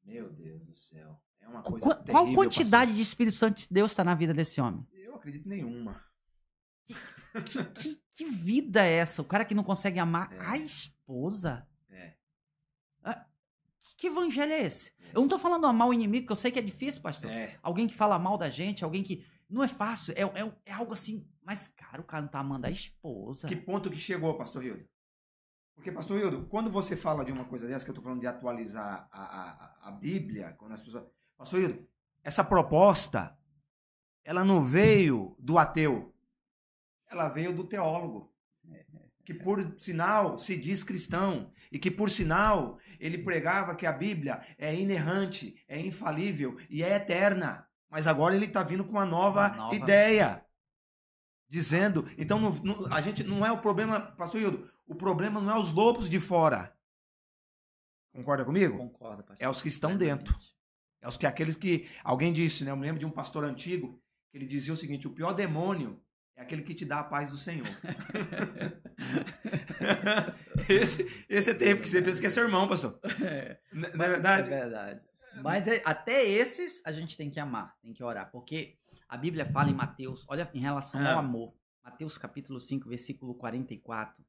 Meu Deus do céu. É uma coisa terrível, qual quantidade de Espírito Santo de Deus está na vida desse homem? Eu acredito nenhuma. Que vida é essa? O cara que não consegue amar a esposa? Que evangelho é esse? Eu não tô falando amar o inimigo, que eu sei que é difícil, pastor. Alguém que fala mal da gente, alguém que... Não é fácil, é algo assim... Mas, cara, o cara não tá amando a esposa. Que ponto que chegou, pastor Hildo? Porque, pastor Hildo, quando você fala de uma coisa dessa, que eu tô falando de atualizar a Bíblia, quando as pessoas... Pastor Hildo, essa proposta, ela não veio do ateu. Ela veio do teólogo. Que por sinal se diz cristão, e que por sinal ele pregava que a Bíblia é inerrante, é infalível e é eterna. Mas agora ele está vindo com uma nova ideia, dizendo, então a gente não é o problema, pastor Hildo, o problema não é os lobos de fora. Concorda comigo? Concordo, pastor. É os que estão dentro. É aqueles que, alguém disse, né? Eu me lembro de um pastor antigo, que ele dizia o seguinte, o pior demônio é aquele que te dá a paz do Senhor. esse é tempo que você pensa que é seu irmão, pastor. Não é verdade? É verdade. Mas até esses a gente tem que amar, tem que orar. Porque a Bíblia fala em Mateus, olha, em relação ao amor. Mateus capítulo 5, versículo 44.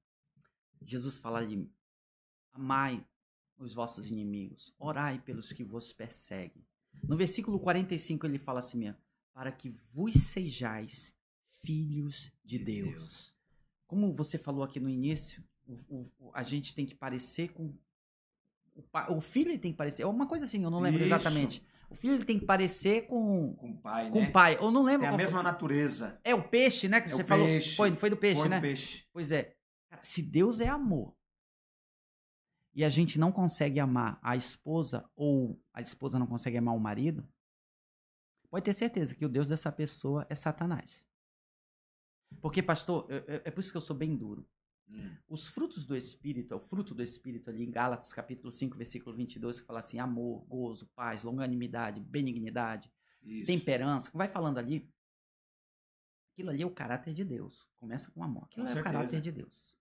Jesus fala ali, amai os vossos inimigos, orai pelos que vos perseguem. No versículo 45 ele fala assim mesmo, para que vos sejais filhos de Deus. Como você falou aqui no início, a gente tem que parecer com... O filho ele tem que parecer... É uma coisa assim, eu não lembro exatamente. O filho ele tem que parecer com o pai, com o pai. Eu não lembro. É a mesma natureza. É o peixe, né? Que você falou. Peixe. Foi do peixe, Foi né? do peixe. Pois é. Se Deus é amor e a gente não consegue amar a esposa ou a esposa não consegue amar o marido, pode ter certeza que o Deus dessa pessoa é Satanás. Porque, pastor, é por isso que eu sou bem duro. Os frutos do Espírito, o fruto do Espírito ali em Gálatas capítulo 5, versículo 22, que fala assim, amor, gozo, paz, longanimidade, benignidade, temperança, vai falando ali, aquilo ali é o caráter de Deus. Começa com amor. Aquilo é o caráter de Deus.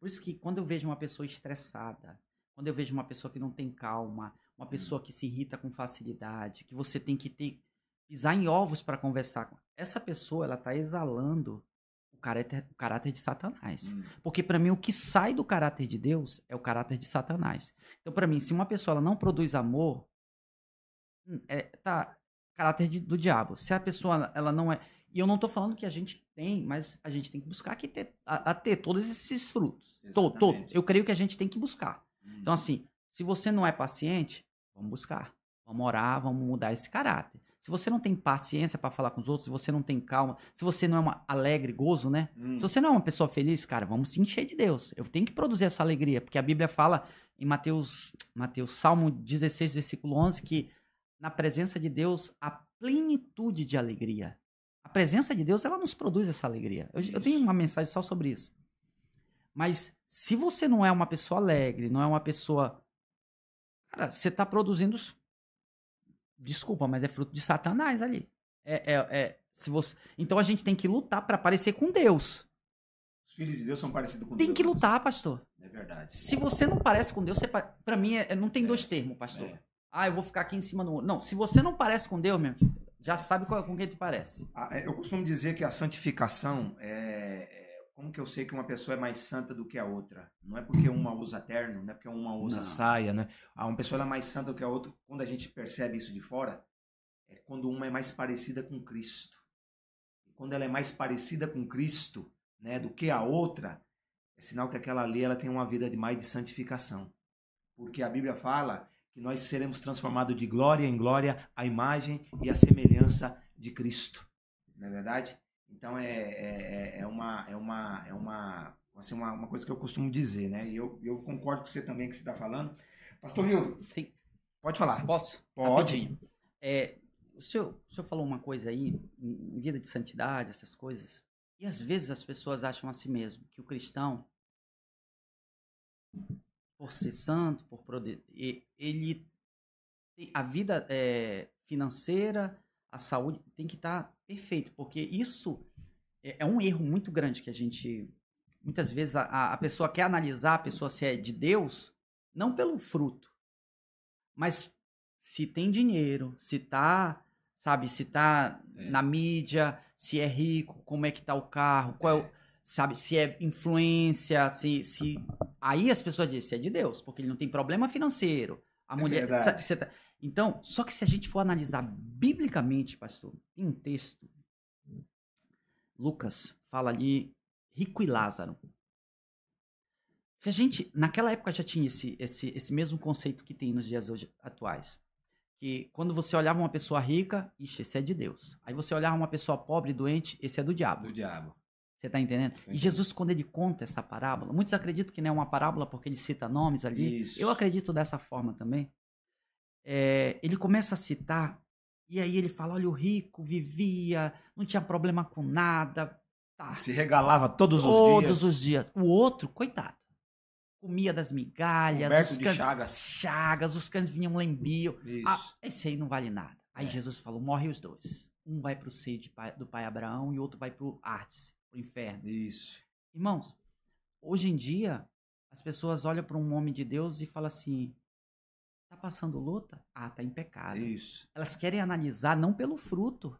Por isso que quando eu vejo uma pessoa estressada, quando eu vejo uma pessoa que não tem calma, uma pessoa que se irrita com facilidade, que você tem que pisar em ovos para conversar com essa pessoa, ela está exalando o caráter de Satanás. Porque para mim o que sai do caráter de Deus é o caráter de Satanás. Então para mim, se uma pessoa ela não produz amor, caráter do diabo. Se a pessoa ela não é... E eu não estou falando que a gente tem, mas a gente tem que buscar ter todos esses frutos. Todo. Eu creio que a gente tem que buscar. Então assim, se você não é paciente, vamos buscar. Vamos orar, vamos mudar esse caráter. Se você não tem paciência para falar com os outros, se você não tem calma, se você não é uma alegre, gozo, né? Se você não é uma pessoa feliz, cara, vamos se encher de Deus. Eu tenho que produzir essa alegria, porque a Bíblia fala em Mateus Salmo 16, versículo 11, que na presença de Deus há plenitude de alegria. A presença de Deus, ela nos produz essa alegria. Eu tenho uma mensagem só sobre isso. Mas se você não é uma pessoa alegre, não é uma pessoa... Cara, você está produzindo... Desculpa, mas é fruto de Satanás ali. Então a gente tem que lutar para parecer com Deus. Os filhos de Deus são parecidos com Deus. Tem que lutar, pastor. É verdade. Se você não parece com Deus, para mim não tem dois termos, pastor. Eu vou ficar aqui em cima do outro. Não, se você não parece com Deus, meu filho, já sabe com quem te parece. Eu costumo dizer que a santificação como que eu sei que uma pessoa é mais santa do que a outra? Não é porque uma usa terno, não é porque uma usa saia, né? Uma pessoa ela é mais santa do que a outra. Quando a gente percebe isso de fora, é quando uma é mais parecida com Cristo. E quando ela é mais parecida com Cristo, né, do que a outra, é sinal que aquela ali ela tem uma vida de santificação. Porque a Bíblia fala que nós seremos transformados de glória em glória à imagem e à semelhança de Cristo. Não é verdade? Então é uma coisa que eu costumo dizer, né? E eu concordo com você também que você está falando. Pastor Hildo, pode falar. Posso? Pode. O senhor falou uma coisa aí, em vida de santidade, essas coisas, e às vezes as pessoas acham a si mesmo que o cristão, por ser santo, ele a vida financeira, a saúde tem que estar perfeito, porque isso é um erro muito grande que a gente, muitas vezes a pessoa quer analisar a pessoa se é de Deus, não pelo fruto, mas se tem dinheiro, se tá, sabe, se tá na mídia, se é rico, como é que tá o carro, qual é o, sabe, se é influência, se aí as pessoas dizem, se é de Deus, porque ele não tem problema financeiro. A mulher, então, só que se a gente for analisar biblicamente, pastor, tem um texto, Lucas fala ali, rico e Lázaro. Se a gente, naquela época já tinha esse mesmo conceito que tem nos dias hoje atuais. Que quando você olhava uma pessoa rica, ixi, esse é de Deus. Aí você olhava uma pessoa pobre e doente, esse é do diabo. Do diabo. Você tá entendendo? E Jesus, quando ele conta essa parábola, muitos acreditam que não é uma parábola porque ele cita nomes ali. Isso. Eu acredito dessa forma também. Ele começa a citar, e aí ele fala, olha, o rico vivia, não tinha problema com nada. Tá. Se regalava todos os dias. Todos os dias. O outro, coitado, comia das migalhas, de chagas, os cães vinham lambiam. Esse aí não vale nada. Aí Jesus falou, morre os dois. Um vai pro seio do pai Abraão e o outro vai pro Hades, pro inferno. Isso. Irmãos, hoje em dia, as pessoas olham para um homem de Deus e falam assim, tá passando luta? Ah, tá em pecado. Isso. Elas querem analisar não pelo fruto,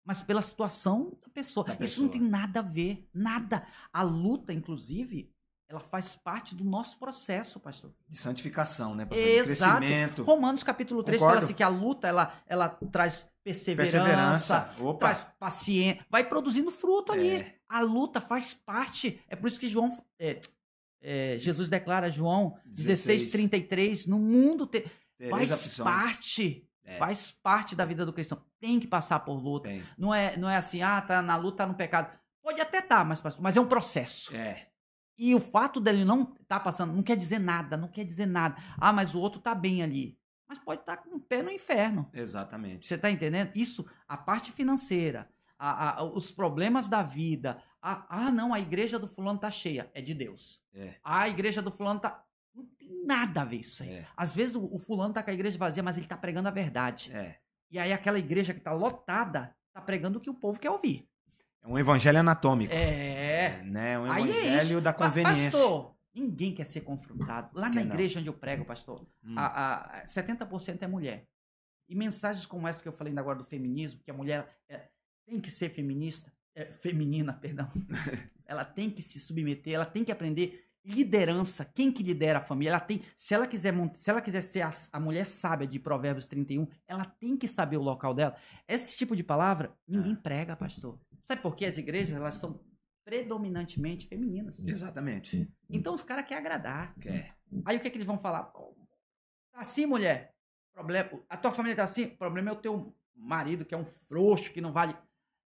mas pela situação da pessoa. Isso não tem nada a ver, nada. A luta, inclusive, ela faz parte do nosso processo, pastor. De santificação, né, pastor? Exato. De crescimento. Romanos capítulo 3 fala assim que a luta, ela traz perseverança. Traz paciência, vai produzindo fruto ali. A luta faz parte. É por isso que Jesus declara, João 16:33, no mundo faz parte da vida do cristão. Tem que passar por luta. Não é assim, tá na luta, tá no pecado. Pode até estar, mas é um processo. E o fato dele não estar passando não quer dizer nada, Ah, mas o outro tá bem ali. Mas pode estar com o pé no inferno. Exatamente. Você tá entendendo? Isso, a parte financeira, os problemas da vida. Não, a igreja do fulano tá cheia. É de Deus. A igreja do fulano tá... Não tem nada a ver isso aí. Às vezes o fulano tá com a igreja vazia, mas ele tá pregando a verdade. E aí aquela igreja que tá lotada, tá pregando o que o povo quer ouvir. É um evangelho anatômico. Né? Um evangelho da conveniência. Pastor, ninguém quer ser confrontado. Lá na igreja onde eu prego, pastor, 70% é mulher. E mensagens como essa que eu falei agora do feminismo, que a mulher tem que ser feminina, perdão. Ela tem que se submeter, ela tem que aprender liderança. Quem que lidera a família? Ela tem, se ela quiser ser a mulher sábia de Provérbios 31, ela tem que saber o local dela. Esse tipo de palavra, ninguém prega, pastor. Sabe por quê? As igrejas, elas são predominantemente femininas. Exatamente. Então os caras querem agradar. Aí o que eles vão falar? Tá assim, mulher? A tua família tá assim? O problema é o teu marido, que é um frouxo, que não vale...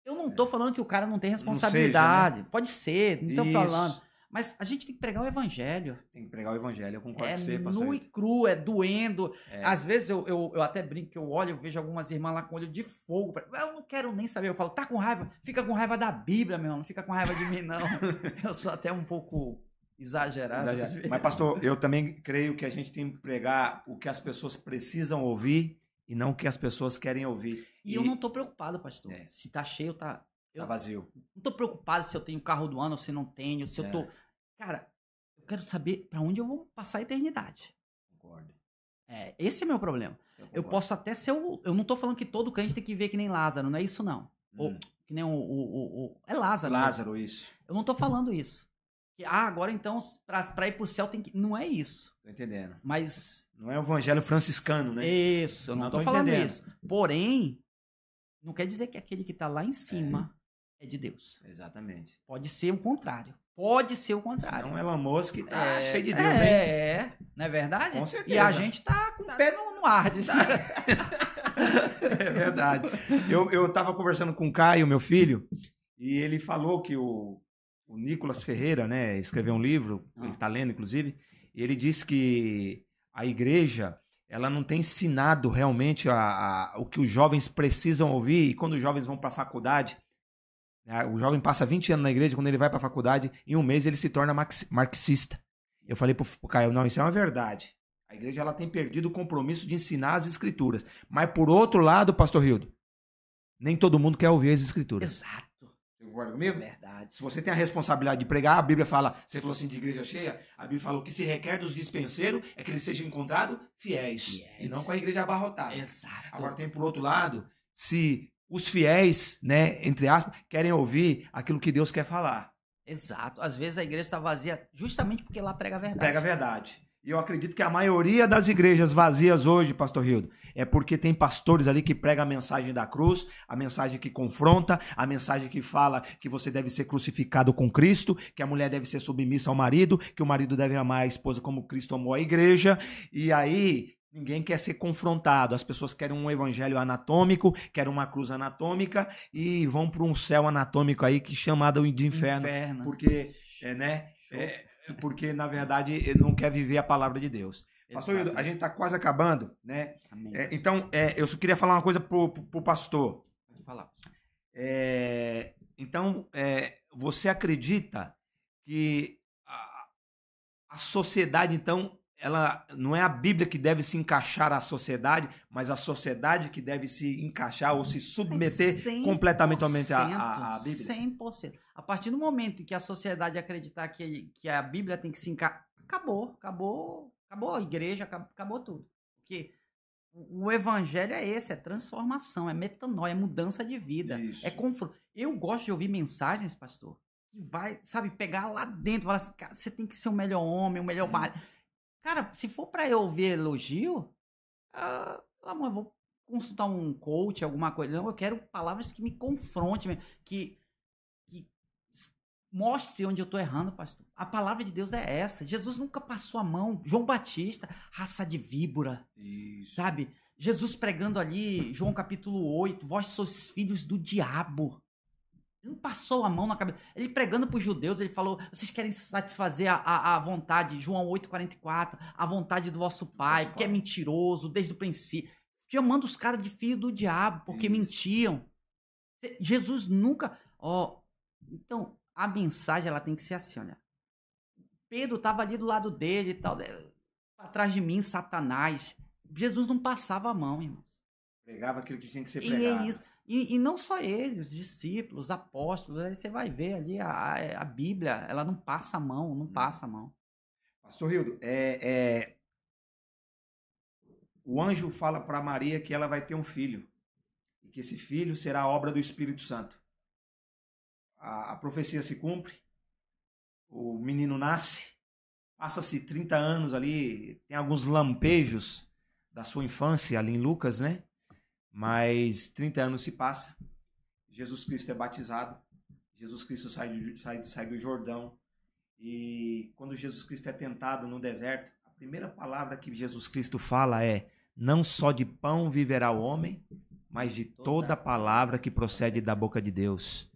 Eu não tô falando que o cara não tem responsabilidade. Não seja, né? Pode ser, não tô falando. Mas a gente tem que pregar o evangelho. Tem que pregar o evangelho, eu concordo com você, pastor. É nu e cru, é doendo. Às vezes eu até brinco que eu olho, eu vejo algumas irmãs lá com olho de fogo. Eu não quero nem saber. Eu falo, tá com raiva? Fica com raiva da Bíblia, meu irmão. Não fica com raiva de mim, não. Eu sou até um pouco exagerado. Mas, pastor, eu também creio que a gente tem que pregar o que as pessoas precisam ouvir e não o que as pessoas querem ouvir. E eu não tô preocupado, pastor. Se tá cheio, tá vazio. Não tô preocupado se eu tenho carro do ano ou se não tenho, se eu tô... Cara, eu quero saber pra onde eu vou passar a eternidade. Concordo. Esse é meu problema. Eu posso até ser eu não tô falando que todo crente tem que ver que nem Lázaro, não é isso não. Ou que nem é Lázaro. Lázaro, mesmo. Isso. Eu não tô falando isso. Que, agora então, pra ir pro céu tem que... Não é isso. Tô entendendo. Mas... Não é o evangelho franciscano, né? Isso, eu não tô falando isso. Porém, não quer dizer que aquele que tá lá em cima é de Deus. Exatamente. Pode ser o contrário. Pode ser o contrário. Não é Elon Musk que tá cheio de Deus, hein? Não é verdade? Com certeza. E a gente tá com o pé no ar. É verdade. Eu tava conversando com o Caio, meu filho, e ele falou que o Nicolas Ferreira, né, escreveu um livro, ele tá lendo, inclusive, e ele disse que a igreja, ela não tem ensinado realmente o que os jovens precisam ouvir, e quando os jovens vão para a faculdade, o jovem passa 20 anos na igreja, quando ele vai para a faculdade, em um mês ele se torna marxista. Eu falei pro Caio, não, isso é uma verdade. A igreja ela tem perdido o compromisso de ensinar as escrituras. Mas por outro lado, pastor Rildo, nem todo mundo quer ouvir as escrituras. Exato. Você concorda comigo? Verdade. Se você tem a responsabilidade de pregar, a Bíblia fala, você falou assim de igreja cheia, a Bíblia falou que se requer dos dispenseiros é que eles sejam encontrados fiéis. E não com a igreja abarrotada. Exato. Agora tem por outro lado, se os fiéis, né, entre aspas, querem ouvir aquilo que Deus quer falar. Exato. Às vezes a igreja está vazia justamente porque lá prega a verdade. Prega a verdade. E eu acredito que a maioria das igrejas vazias hoje, pastor Rildo, é porque tem pastores ali que pregam a mensagem da cruz, a mensagem que confronta, a mensagem que fala que você deve ser crucificado com Cristo, que a mulher deve ser submissa ao marido, que o marido deve amar a esposa como Cristo amou a igreja. E aí ninguém quer ser confrontado. As pessoas querem um evangelho anatômico, querem uma cruz anatômica e vão para um céu anatômico aí que chamado de inferno. Porque, porque, na verdade, ele não quer viver a palavra de Deus. Pastor Hildo, a gente está quase acabando, né? Então, eu só queria falar uma coisa pro pastor. Pode falar. Então, você acredita que a sociedade, então, ela não é a Bíblia que deve se encaixar à sociedade, mas a sociedade que deve se encaixar ou se submeter completamente à Bíblia? 100%. A partir do momento em que a sociedade acreditar que a Bíblia tem que se encaixar, acabou a igreja, acabou tudo. Porque o evangelho é esse, é transformação, é metanoia, é mudança de vida, é confronto. Eu gosto de ouvir mensagens, pastor, que vai, sabe, pegar lá dentro, falar assim, cara, você tem que ser o melhor homem, o melhor marido. Cara, se for pra eu ouvir elogio, eu vou consultar um coach, alguma coisa. Não, eu quero palavras que me confrontem, que mostre onde eu tô errando, pastor. A palavra de Deus é essa. Jesus nunca passou a mão. João Batista, raça de víbora. Isso. Sabe? Jesus pregando ali, João capítulo 8, vós sois filhos do diabo. Ele não passou a mão na cabeça. Ele pregando para os judeus, ele falou, vocês querem satisfazer a vontade, João 8,44, a vontade do vosso pai, que é mentiroso desde o princípio. Chamando os caras de filho do diabo, porque mentiam. Jesus nunca... Então, a mensagem ela tem que ser assim, olha. Pedro estava ali do lado dele e tal, atrás de mim, Satanás. Jesus não passava a mão, irmãos. Pregava aquilo que tinha que ser pregado. E não só ele, os discípulos, os apóstolos, aí você vai ver ali a Bíblia, ela não passa a mão, não passa a mão. Pastor Hildo, o anjo fala para Maria que ela vai ter um filho, e que esse filho será a obra do Espírito Santo. A profecia se cumpre, o menino nasce, passa-se 30 anos ali, tem alguns lampejos da sua infância ali em Lucas, né? Mas 30 anos se passa, Jesus Cristo é batizado, Jesus Cristo sai do Jordão, e quando Jesus Cristo é tentado no deserto, a primeira palavra que Jesus Cristo fala é, não só de pão viverá o homem, mas de toda palavra que procede da boca de Deus.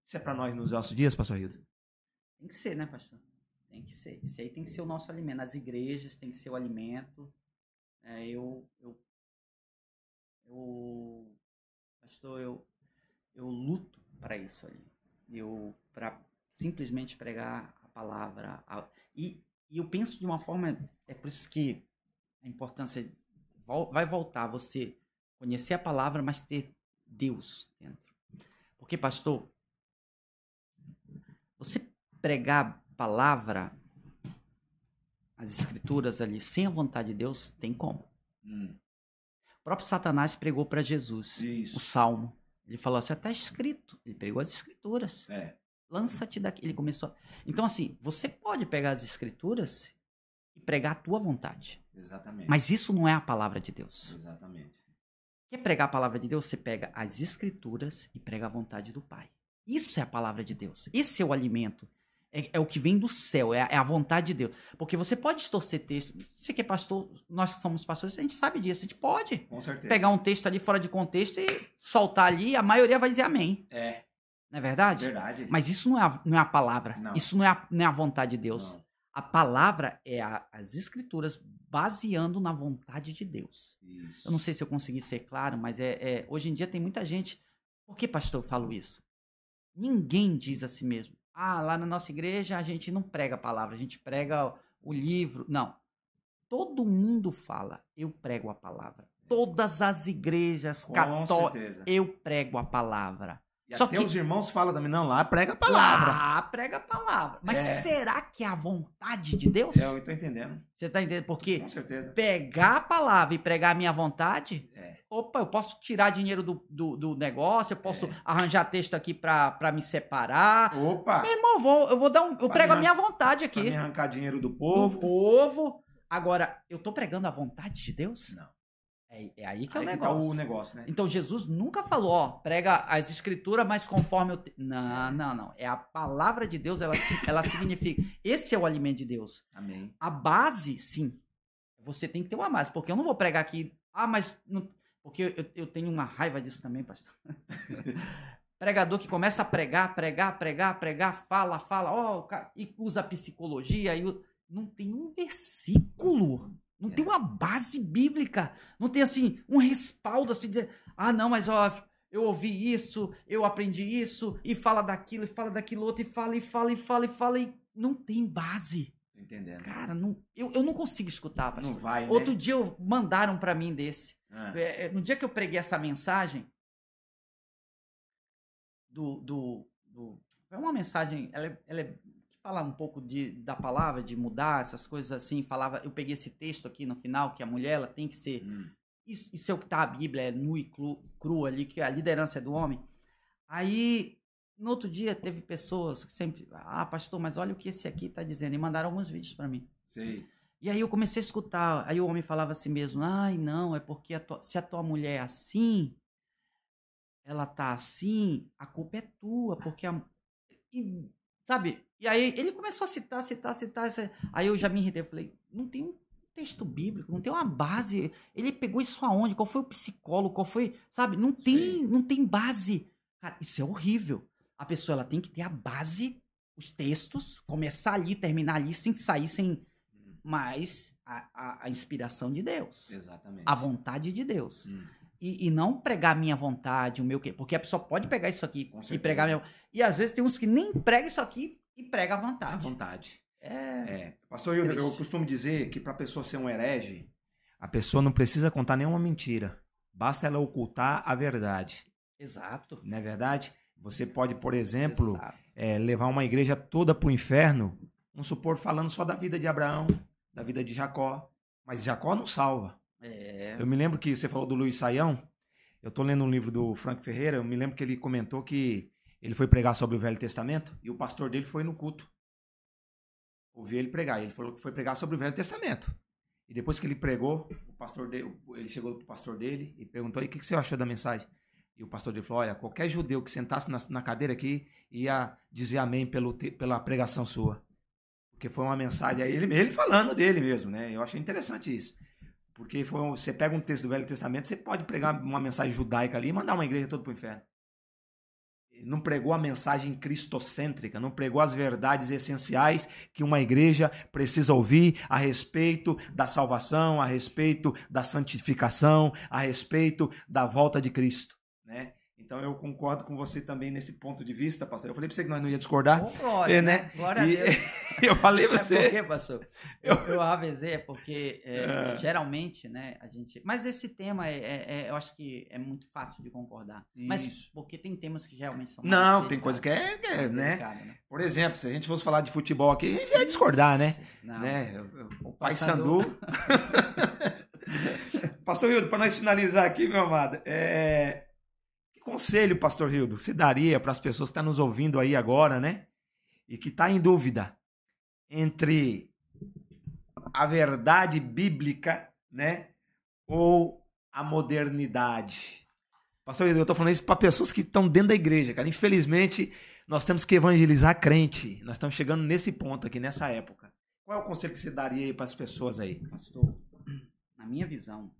Isso é para nós nos nossos dias, pastor Hildo? Tem que ser, né, pastor? Tem que ser. Isso aí tem que ser o nosso alimento. As igrejas tem que ser o alimento. Pastor, eu luto para isso ali. Para simplesmente pregar a palavra. E eu penso de uma forma, é por isso que a importância vai voltar você conhecer a palavra, mas ter Deus dentro. Porque, pastor, você pregar a palavra, as escrituras ali, sem a vontade de Deus, tem como. O próprio Satanás pregou para Jesus o Salmo. Ele falou assim, está escrito. Ele pregou as escrituras. Lança-te daqui. Ele começou. Então, assim, você pode pegar as escrituras e pregar a tua vontade. Exatamente. Mas isso não é a palavra de Deus. Exatamente. Quer pregar a palavra de Deus? Você pega as escrituras e prega a vontade do Pai. Isso é a palavra de Deus. Esse é o alimento. É o que vem do céu, é a vontade de Deus. Porque você pode distorcer texto. Você que é pastor, nós que somos pastores, a gente sabe disso. A gente pode pegar um texto ali fora de contexto e soltar ali, a maioria vai dizer amém. Não é verdade? Verdade. Mas isso não é a palavra. Não. Isso não é a vontade de Deus. Não. A palavra é as escrituras baseando na vontade de Deus. Isso. Eu não sei se eu consegui ser claro, mas hoje em dia tem muita gente... Por que, pastor, eu falo isso? Ninguém diz a si mesmo. Lá na nossa igreja a gente não prega a palavra, a gente prega o livro. Não. todo mundo fala, eu prego a palavra. Todas as igrejas católicas, eu prego a palavra. E só até que os irmãos falam também, não, lá prega a palavra. Lá prega a palavra. Mas será que é a vontade de Deus? Eu estou entendendo. Você está entendendo? Porque com certeza. Pegar a palavra e pregar a minha vontade, opa, eu posso tirar dinheiro do negócio, eu posso arranjar texto aqui para me separar. Opa! Meu irmão, eu prego a minha vontade aqui. Pra me arrancar dinheiro do povo. Do povo. Agora, eu estou pregando a vontade de Deus? Não. É aí que é o negócio. Tá o negócio, né? Então Jesus nunca falou, ó, prega as escrituras, mas conforme eu... Não. É a palavra de Deus, ela significa... Esse é o alimento de Deus. Amém. A base, sim. Você tem que ter uma base, porque eu não vou pregar aqui... mas... Não, porque eu tenho uma raiva disso também, pastor. Pregador que começa a pregar, fala, ó, e usa psicologia, não tem um versículo... Não tem uma base bíblica. Não tem, assim, um respaldo, assim, dizer, não, mas, ó, eu ouvi isso, eu aprendi isso, e fala daquilo outro, e fala, e não tem base. Entendendo. Cara, eu não consigo escutar, pastor. Não vai, né? Outro dia mandaram pra mim desse. No dia que eu preguei essa mensagem, é uma mensagem, ela é falar um pouco da palavra, de mudar essas coisas assim, eu peguei esse texto aqui no final, que a mulher, ela tem que ser, isso é o que tá a Bíblia, é nu e cru ali, que a liderança é do homem. Aí, no outro dia, teve pessoas que sempre, pastor, mas olha o que esse aqui tá dizendo, e mandaram alguns vídeos para mim. Sei. E aí eu comecei a escutar, aí o homem falava assim mesmo, não, é porque se a tua mulher é assim, ela tá assim, a culpa é tua, porque sabe? E aí ele começou a citar. Aí eu já me irritei. Eu falei, não tem um texto bíblico, não tem uma base. Ele pegou isso aonde? Qual foi o psicólogo? Qual foi, sabe? Não tem base. Cara, isso é horrível. A pessoa, ela tem que ter a base, os textos, começar ali, terminar ali, sem sair, mais a inspiração de Deus. Exatamente. A vontade de Deus. E não pregar a minha vontade, o meu quê? Porque a pessoa pode pegar isso aqui e pregar a minha... E às vezes tem uns que nem pregam isso aqui e prega à vontade. À vontade. Pastor Hildo, eu costumo dizer que para a pessoa ser um herege, a pessoa não precisa contar nenhuma mentira. Basta ela ocultar a verdade. Exato. Não é verdade? Você pode, por exemplo, levar uma igreja toda para o inferno, vamos supor, falando só da vida de Abraão, da vida de Jacó. Mas Jacó não salva. Eu me lembro que você falou do Luiz Saião. Eu estou lendo um livro do Frank Ferreira. Eu me lembro que ele comentou que ele foi pregar sobre o Velho Testamento e o pastor dele foi no culto. Ouvi ele pregar. Ele falou que foi pregar sobre o Velho Testamento. E depois que ele pregou, o pastor dele, ele chegou para o pastor dele e perguntou: e o que você achou da mensagem? E o pastor dele falou: olha, qualquer judeu que sentasse na cadeira aqui ia dizer amém pela pregação sua. Porque foi uma mensagem, ele falando dele mesmo, né? Eu achei interessante isso. Porque você pega um texto do Velho Testamento, você pode pregar uma mensagem judaica ali e mandar uma igreja toda para o inferno. Não pregou a mensagem cristocêntrica, não pregou as verdades essenciais que uma igreja precisa ouvir a respeito da salvação, a respeito da santificação, a respeito da volta de Cristo, né? Então eu concordo com você também nesse ponto de vista, pastor. Eu falei para você que nós não ia discordar. Glória, né? Glória a Deus. Eu falei para você. Por quê, pastor? Eu avisei, porque geralmente, né, a gente... Mas esse tema, eu acho que é muito fácil de concordar. Isso. Mas porque tem temas que geralmente são... Não, tem coisa que né? Por exemplo, se a gente fosse falar de futebol aqui, a gente ia discordar, né? Não. Né? O Paysandu. Pastor Hildo, para nós finalizar aqui, meu amado, que conselho, pastor Hildo, você daria para as pessoas que estão nos ouvindo aí agora, né? E que está em dúvida entre a verdade bíblica, né? Ou a modernidade? Pastor Hildo, eu estou falando isso para pessoas que estão dentro da igreja, cara. Infelizmente, nós temos que evangelizar crente. Nós estamos chegando nesse ponto aqui, nessa época. Qual é o conselho que você daria aí para as pessoas aí? Pastor, na minha visão,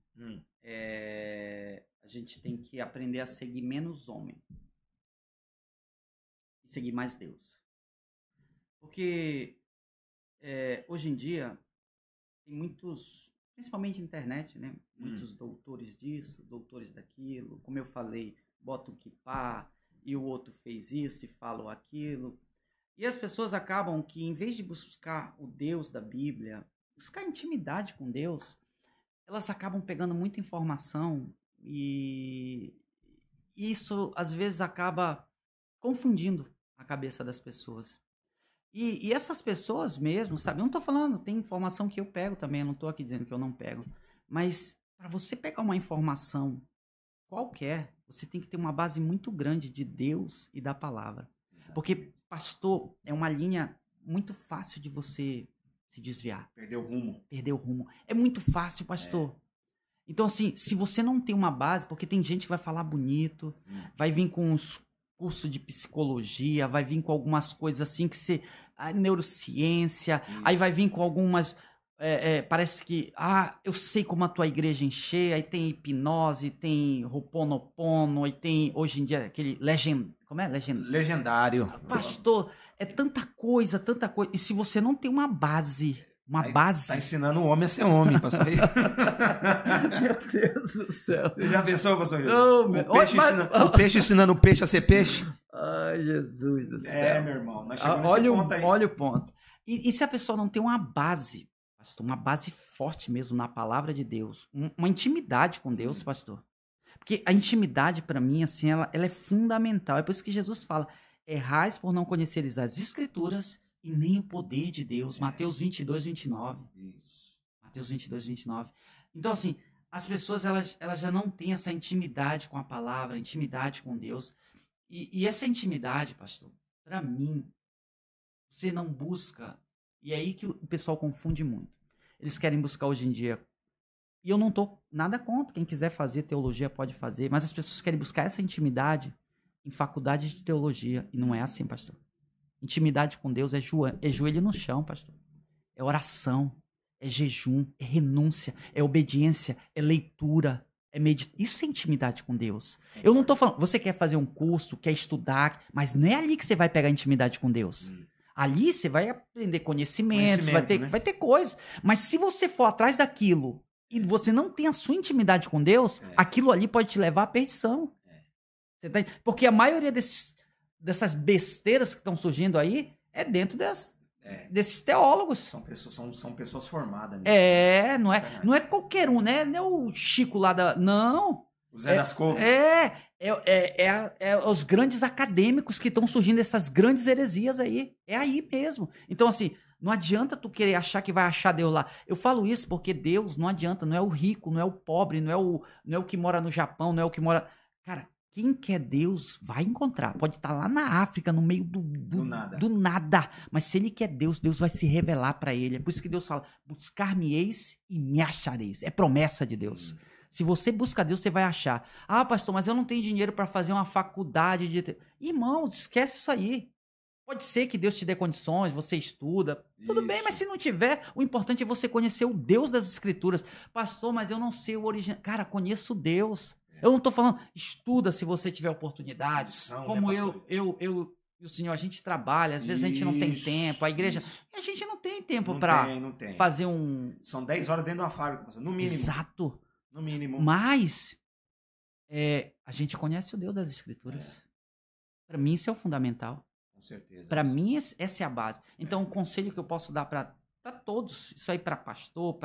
a gente tem que aprender a seguir menos homem e seguir mais Deus. Porque hoje em dia tem muitos, principalmente na internet, né? Muitos doutores disso, doutores daquilo. Como eu falei, bota um quipá e o outro fez isso e falou aquilo. E as pessoas acabam que, em vez de buscar o Deus da Bíblia, o buscar intimidade com Deus, elas acabam pegando muita informação e isso, às vezes, acaba confundindo a cabeça das pessoas. E essas pessoas mesmo, sabe? Eu não tô falando, tem informação que eu pego também, eu não tô aqui dizendo que eu não pego. Mas para você pegar uma informação qualquer, você tem que ter uma base muito grande de Deus e da palavra. Porque, pastor, é uma linha muito fácil de você se desviar. Perder o rumo. Perder o rumo. É muito fácil, pastor. Então, assim, se você não tem uma base, porque tem gente que vai falar bonito, vai vir com uns cursos de psicologia, vai vir com algumas coisas assim que você... neurociência, aí vai vir com algumas... parece que... eu sei como a tua igreja encher, aí tem hipnose, tem Ho'oponopono, aí tem, hoje em dia, aquele como é? Legendário. Pastor, é tanta coisa, tanta coisa. E se você não tem uma base... Tá ensinando o homem a ser homem, pastor. Meu Deus do céu. Você já pensou, pastor? Oh, o peixe ensinando o peixe a ser peixe? Ai, Jesus do céu. Meu irmão. Nós chegamos nesse ponto aí. Olha o ponto. E se a pessoa não tem uma base, pastor, uma base forte mesmo na palavra de Deus, uma intimidade com Deus, pastor. Porque a intimidade, para mim, assim, ela é fundamental. É por isso que Jesus fala, errais por não conheceres as Escrituras e nem o poder de Deus. Mateus 22, 29. Isso. Mateus 22, 29. Então, assim, as pessoas elas já não têm essa intimidade com a palavra, intimidade com Deus. E essa intimidade, pastor, para mim, você não busca. E é aí que o pessoal confunde muito. Eles querem buscar hoje em dia. E eu não estou nada contra. Quem quiser fazer teologia pode fazer. Mas as pessoas querem buscar essa intimidade em faculdade de teologia. E não é assim, pastor. Intimidade com Deus é joelho no chão, pastor. É oração, é jejum, é renúncia, é obediência, é leitura, é meditação. Isso é intimidade com Deus. Eu não estou falando, você quer fazer um curso, quer estudar, mas não é ali que você vai pegar intimidade com Deus. Ali você vai aprender conhecimentos, vai ter coisas. Mas se você for atrás daquilo e você não tem a sua intimidade com Deus, aquilo ali pode te levar à perdição. Porque a maioria dessas besteiras que estão surgindo aí é dentro desses teólogos. São pessoas formadas. Né? Não é qualquer um, né? Não é o Chico lá da... Não. O Zé das Couves. Os grandes acadêmicos que estão surgindo, essas grandes heresias aí. É aí mesmo. Então, assim, não adianta tu querer achar que vai achar Deus lá. Eu falo isso porque Deus não adianta, não é o rico, não é o pobre, não é o que mora no Japão, não é o que mora... Cara, quem quer Deus vai encontrar. Pode estar lá na África, no meio do nada. Mas se ele quer Deus, Deus vai se revelar para ele. É por isso que Deus fala, buscar-me-eis e me achareis. É promessa de Deus. Se você busca Deus, você vai achar. Pastor, mas eu não tenho dinheiro para fazer uma faculdade de... Irmão, esquece isso aí. Pode ser que Deus te dê condições, você estuda. Tudo bem, mas se não tiver, o importante é você conhecer o Deus das Escrituras. Pastor, mas eu não sei o original. Cara, conheço Deus. Eu não estou falando, estuda se você tiver oportunidade. Como né, eu e o senhor, a gente trabalha, às vezes a gente não tem tempo, a igreja... A gente não tem tempo para fazer um... São 10 horas dentro de uma fábrica, no mínimo. Exato. No mínimo. Mas a gente conhece o Deus das Escrituras. Para mim isso é o fundamental. Com certeza. Para mim essa é a base. Então o conselho que eu posso dar para todos, isso aí para pastor,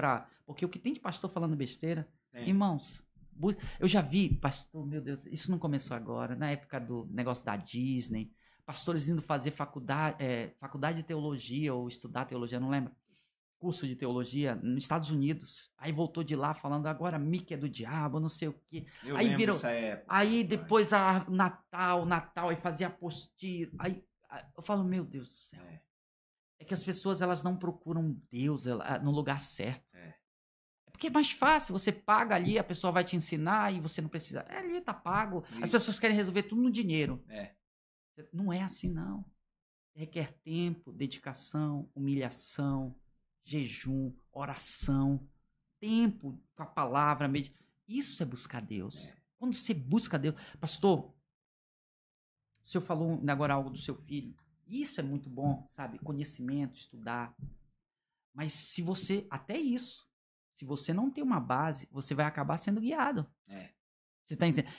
porque o que tem de pastor falando besteira, irmãos... Eu já vi, pastor, meu Deus, isso não começou agora, na época do negócio da Disney, pastores indo fazer faculdade de teologia ou estudar teologia, não lembro, curso de teologia nos Estados Unidos. Aí voltou de lá falando, agora Mickey é do diabo, não sei o quê. Aí virou, aí depois Natal, aí fazia apostila. Aí eu falo, meu Deus do céu. É que as pessoas elas não procuram Deus no lugar certo. Porque é mais fácil, você paga ali, a pessoa vai te ensinar e você não precisa. Ali tá pago. Isso. As pessoas querem resolver tudo no dinheiro. Não é assim, não. Requer tempo, dedicação, humilhação, jejum, oração, tempo com a palavra. Isso é buscar Deus. Quando você busca Deus... Pastor, o senhor falou agora algo do seu filho. Isso é muito bom, sabe? Conhecimento, estudar. Mas se você... Até isso. Se você não tem uma base, você vai acabar sendo guiado. Você tá entendendo?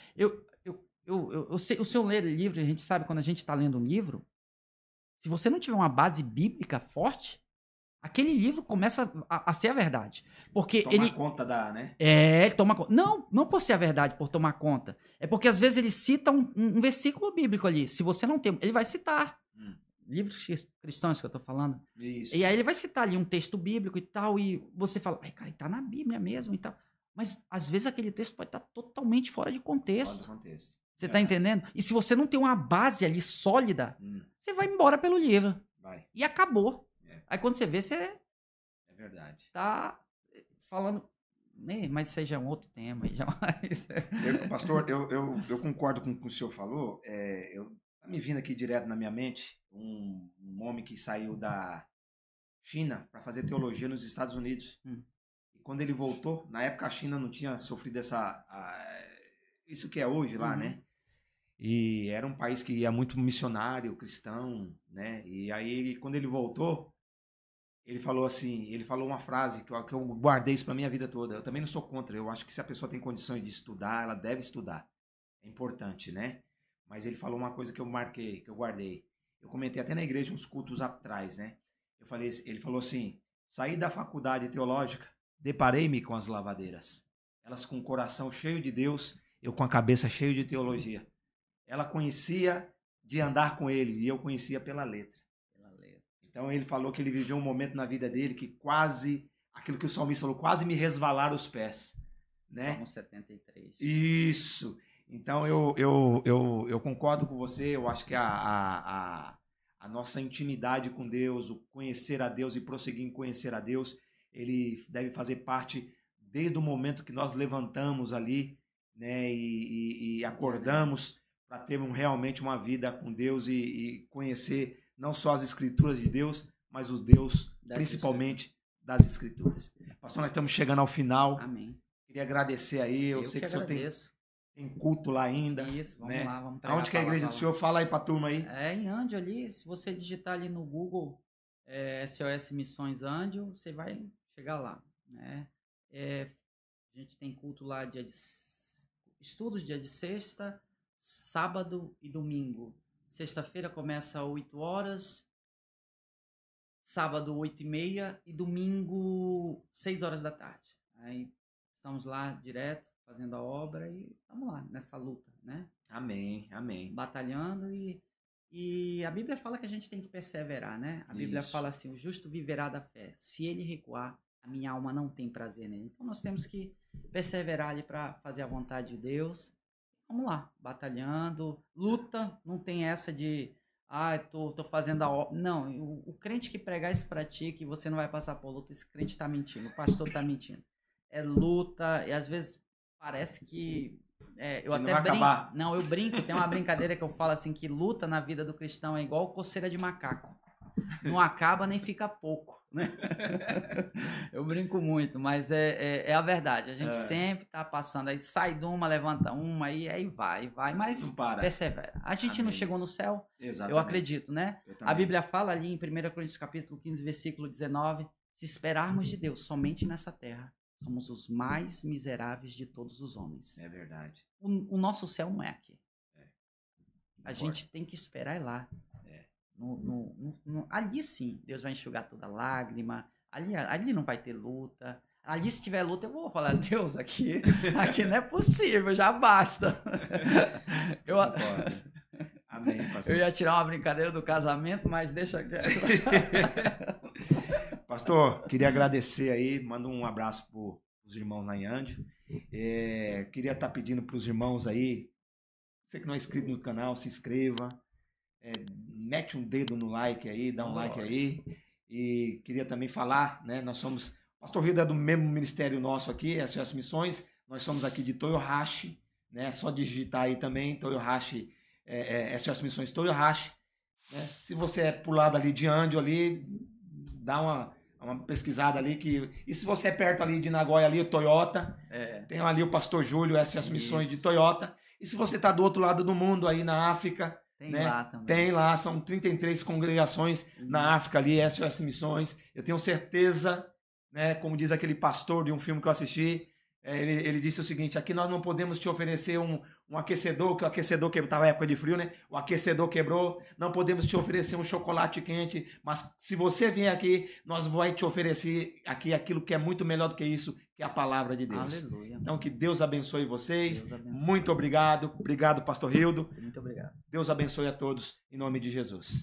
O senhor lê livro, a gente sabe quando a gente está lendo um livro, se você não tiver uma base bíblica forte, Aquele livro começa a ser a verdade. Porque Tomar ele conta da, né? ele toma conta. Não por ser a verdade, por tomar conta. É porque às vezes ele cita um versículo bíblico ali. Se você não tem, ele vai citar. Livros cristãos que eu tô falando. Isso. E aí ele vai citar ali um texto bíblico e tal, e você fala, ai, cara, tá na Bíblia mesmo e tal. Mas às vezes aquele texto pode estar totalmente fora de contexto. Fora do contexto. Você tá entendendo? E se você não tem uma base ali sólida, você vai embora pelo livro. Vai. E acabou. É. Aí quando você vê, você É verdade. tá falando. Mas isso aí já é um outro tema. Pastor, eu concordo com o que o senhor falou. Tá me vindo aqui direto na minha mente um homem que saiu da China para fazer teologia nos Estados Unidos. E quando ele voltou, na época a China não tinha sofrido isso que é hoje lá, né? E era um país que ia muito missionário, cristão, né? E aí, quando ele voltou, ele falou assim, ele falou uma frase que eu guardei isso para minha vida toda. Eu também não sou contra, eu acho que se a pessoa tem condições de estudar, ela deve estudar. É importante, né? Mas ele falou uma coisa que eu marquei, que eu guardei. Eu comentei até na igreja uns cultos atrás, né? Ele falou assim, saí da faculdade teológica, deparei-me com as lavadeiras. Elas com o coração cheio de Deus, eu com a cabeça cheia de teologia. Ela conhecia de andar com ele e eu conhecia pela letra. Então ele falou que ele viveu um momento na vida dele que quase, aquilo que o salmista falou, quase me resvalaram os pés. Né? Salmo 73. Isso. Então eu concordo com você, eu acho que a nossa intimidade com Deus, o conhecer a Deus e prosseguir em conhecer a Deus, ele deve fazer parte desde o momento que nós levantamos ali, né, e acordamos para termos realmente uma vida com Deus e conhecer não só as Escrituras de Deus, mas o Deus principalmente das Escrituras. Pastor, nós estamos chegando ao final. Amém. Queria agradecer aí, eu sei que o senhor tem culto lá ainda. Isso, vamos né? lá, vamos pregar. Aonde que é a igreja do senhor? Fala aí pra turma aí. É em Andio ali, se você digitar ali no Google SOS Missões Andio, você vai chegar lá, né? A gente tem culto lá estudos dia de sexta, sábado e domingo. Sexta-feira começa às 8 horas, sábado 8h30 e domingo 6 horas da tarde. Aí estamos lá direto, fazendo a obra e estamos lá nessa luta, né? Amém, amém. Batalhando e a Bíblia fala que a gente tem que perseverar, né? A Bíblia fala assim, o justo viverá da fé. Se ele recuar, a minha alma não tem prazer nele. Então nós temos que perseverar ali para fazer a vontade de Deus. Vamos lá, batalhando, luta, não tem essa de tô fazendo a obra. Não, o crente que pregar isso para ti, que você não vai passar por luta, esse crente está mentindo, o pastor está mentindo. É luta, e às vezes parece que eu até brinco. Não, eu brinco, tem uma brincadeira que eu falo assim, que luta na vida do cristão é igual coceira de macaco. Não acaba nem fica pouco, né? Eu brinco muito, mas é a verdade. A gente sempre tá passando, aí sai de uma, levanta uma, aí vai, mas persevera. A gente não chegou no céu, exatamente. Eu acredito, né? A Bíblia fala ali em 1 Coríntios capítulo 15, versículo 19, se esperarmos de Deus somente nessa terra, somos os mais miseráveis de todos os homens. É verdade. O nosso céu não é aqui. A gente tem que esperar lá. Ali sim, Deus vai enxugar toda lágrima. Ali não vai ter luta. Ali, se tiver luta, eu vou falar, Deus, aqui não é possível, já basta. Amém, pastor. Eu ia tirar uma brincadeira do casamento, mas deixa quieto. Pastor, queria agradecer aí, manda um abraço para os irmãos lá em Andio. Queria estar pedindo para os irmãos aí, você que não é inscrito no canal, se inscreva. Mete um dedo no like aí, dá um like aí. E queria também falar, né? Nós somos, Pastor Rildo é do mesmo ministério nosso aqui, SOS Missões. Nós somos aqui de Toyohashi, né? Só digitar aí também, Toyohashi, SOS Missões Toyohashi. Né? Se você é pro lado ali de Andio ali, dá uma pesquisada ali. E se você é perto ali de Nagoya ali, o Toyota, tem ali o Pastor Júlio, SOS Missões de Toyota. E se você tá do outro lado do mundo aí na África, tem, né? Lá também. Tem lá, são 33 congregações na África ali, SOS Missões. Eu tenho certeza, né, como diz aquele pastor de um filme que eu assisti, Ele disse o seguinte: aqui nós não podemos te oferecer um aquecedor, que o aquecedor quebrou, estava época de frio, né? O aquecedor quebrou, não podemos te oferecer um chocolate quente, mas se você vier aqui, nós vamos te oferecer aqui aquilo que é muito melhor do que isso, que é a palavra de Deus. Aleluia. Então que Deus abençoe vocês. Deus abençoe. Muito obrigado. Obrigado, pastor Hildo. Muito obrigado. Deus abençoe a todos, em nome de Jesus.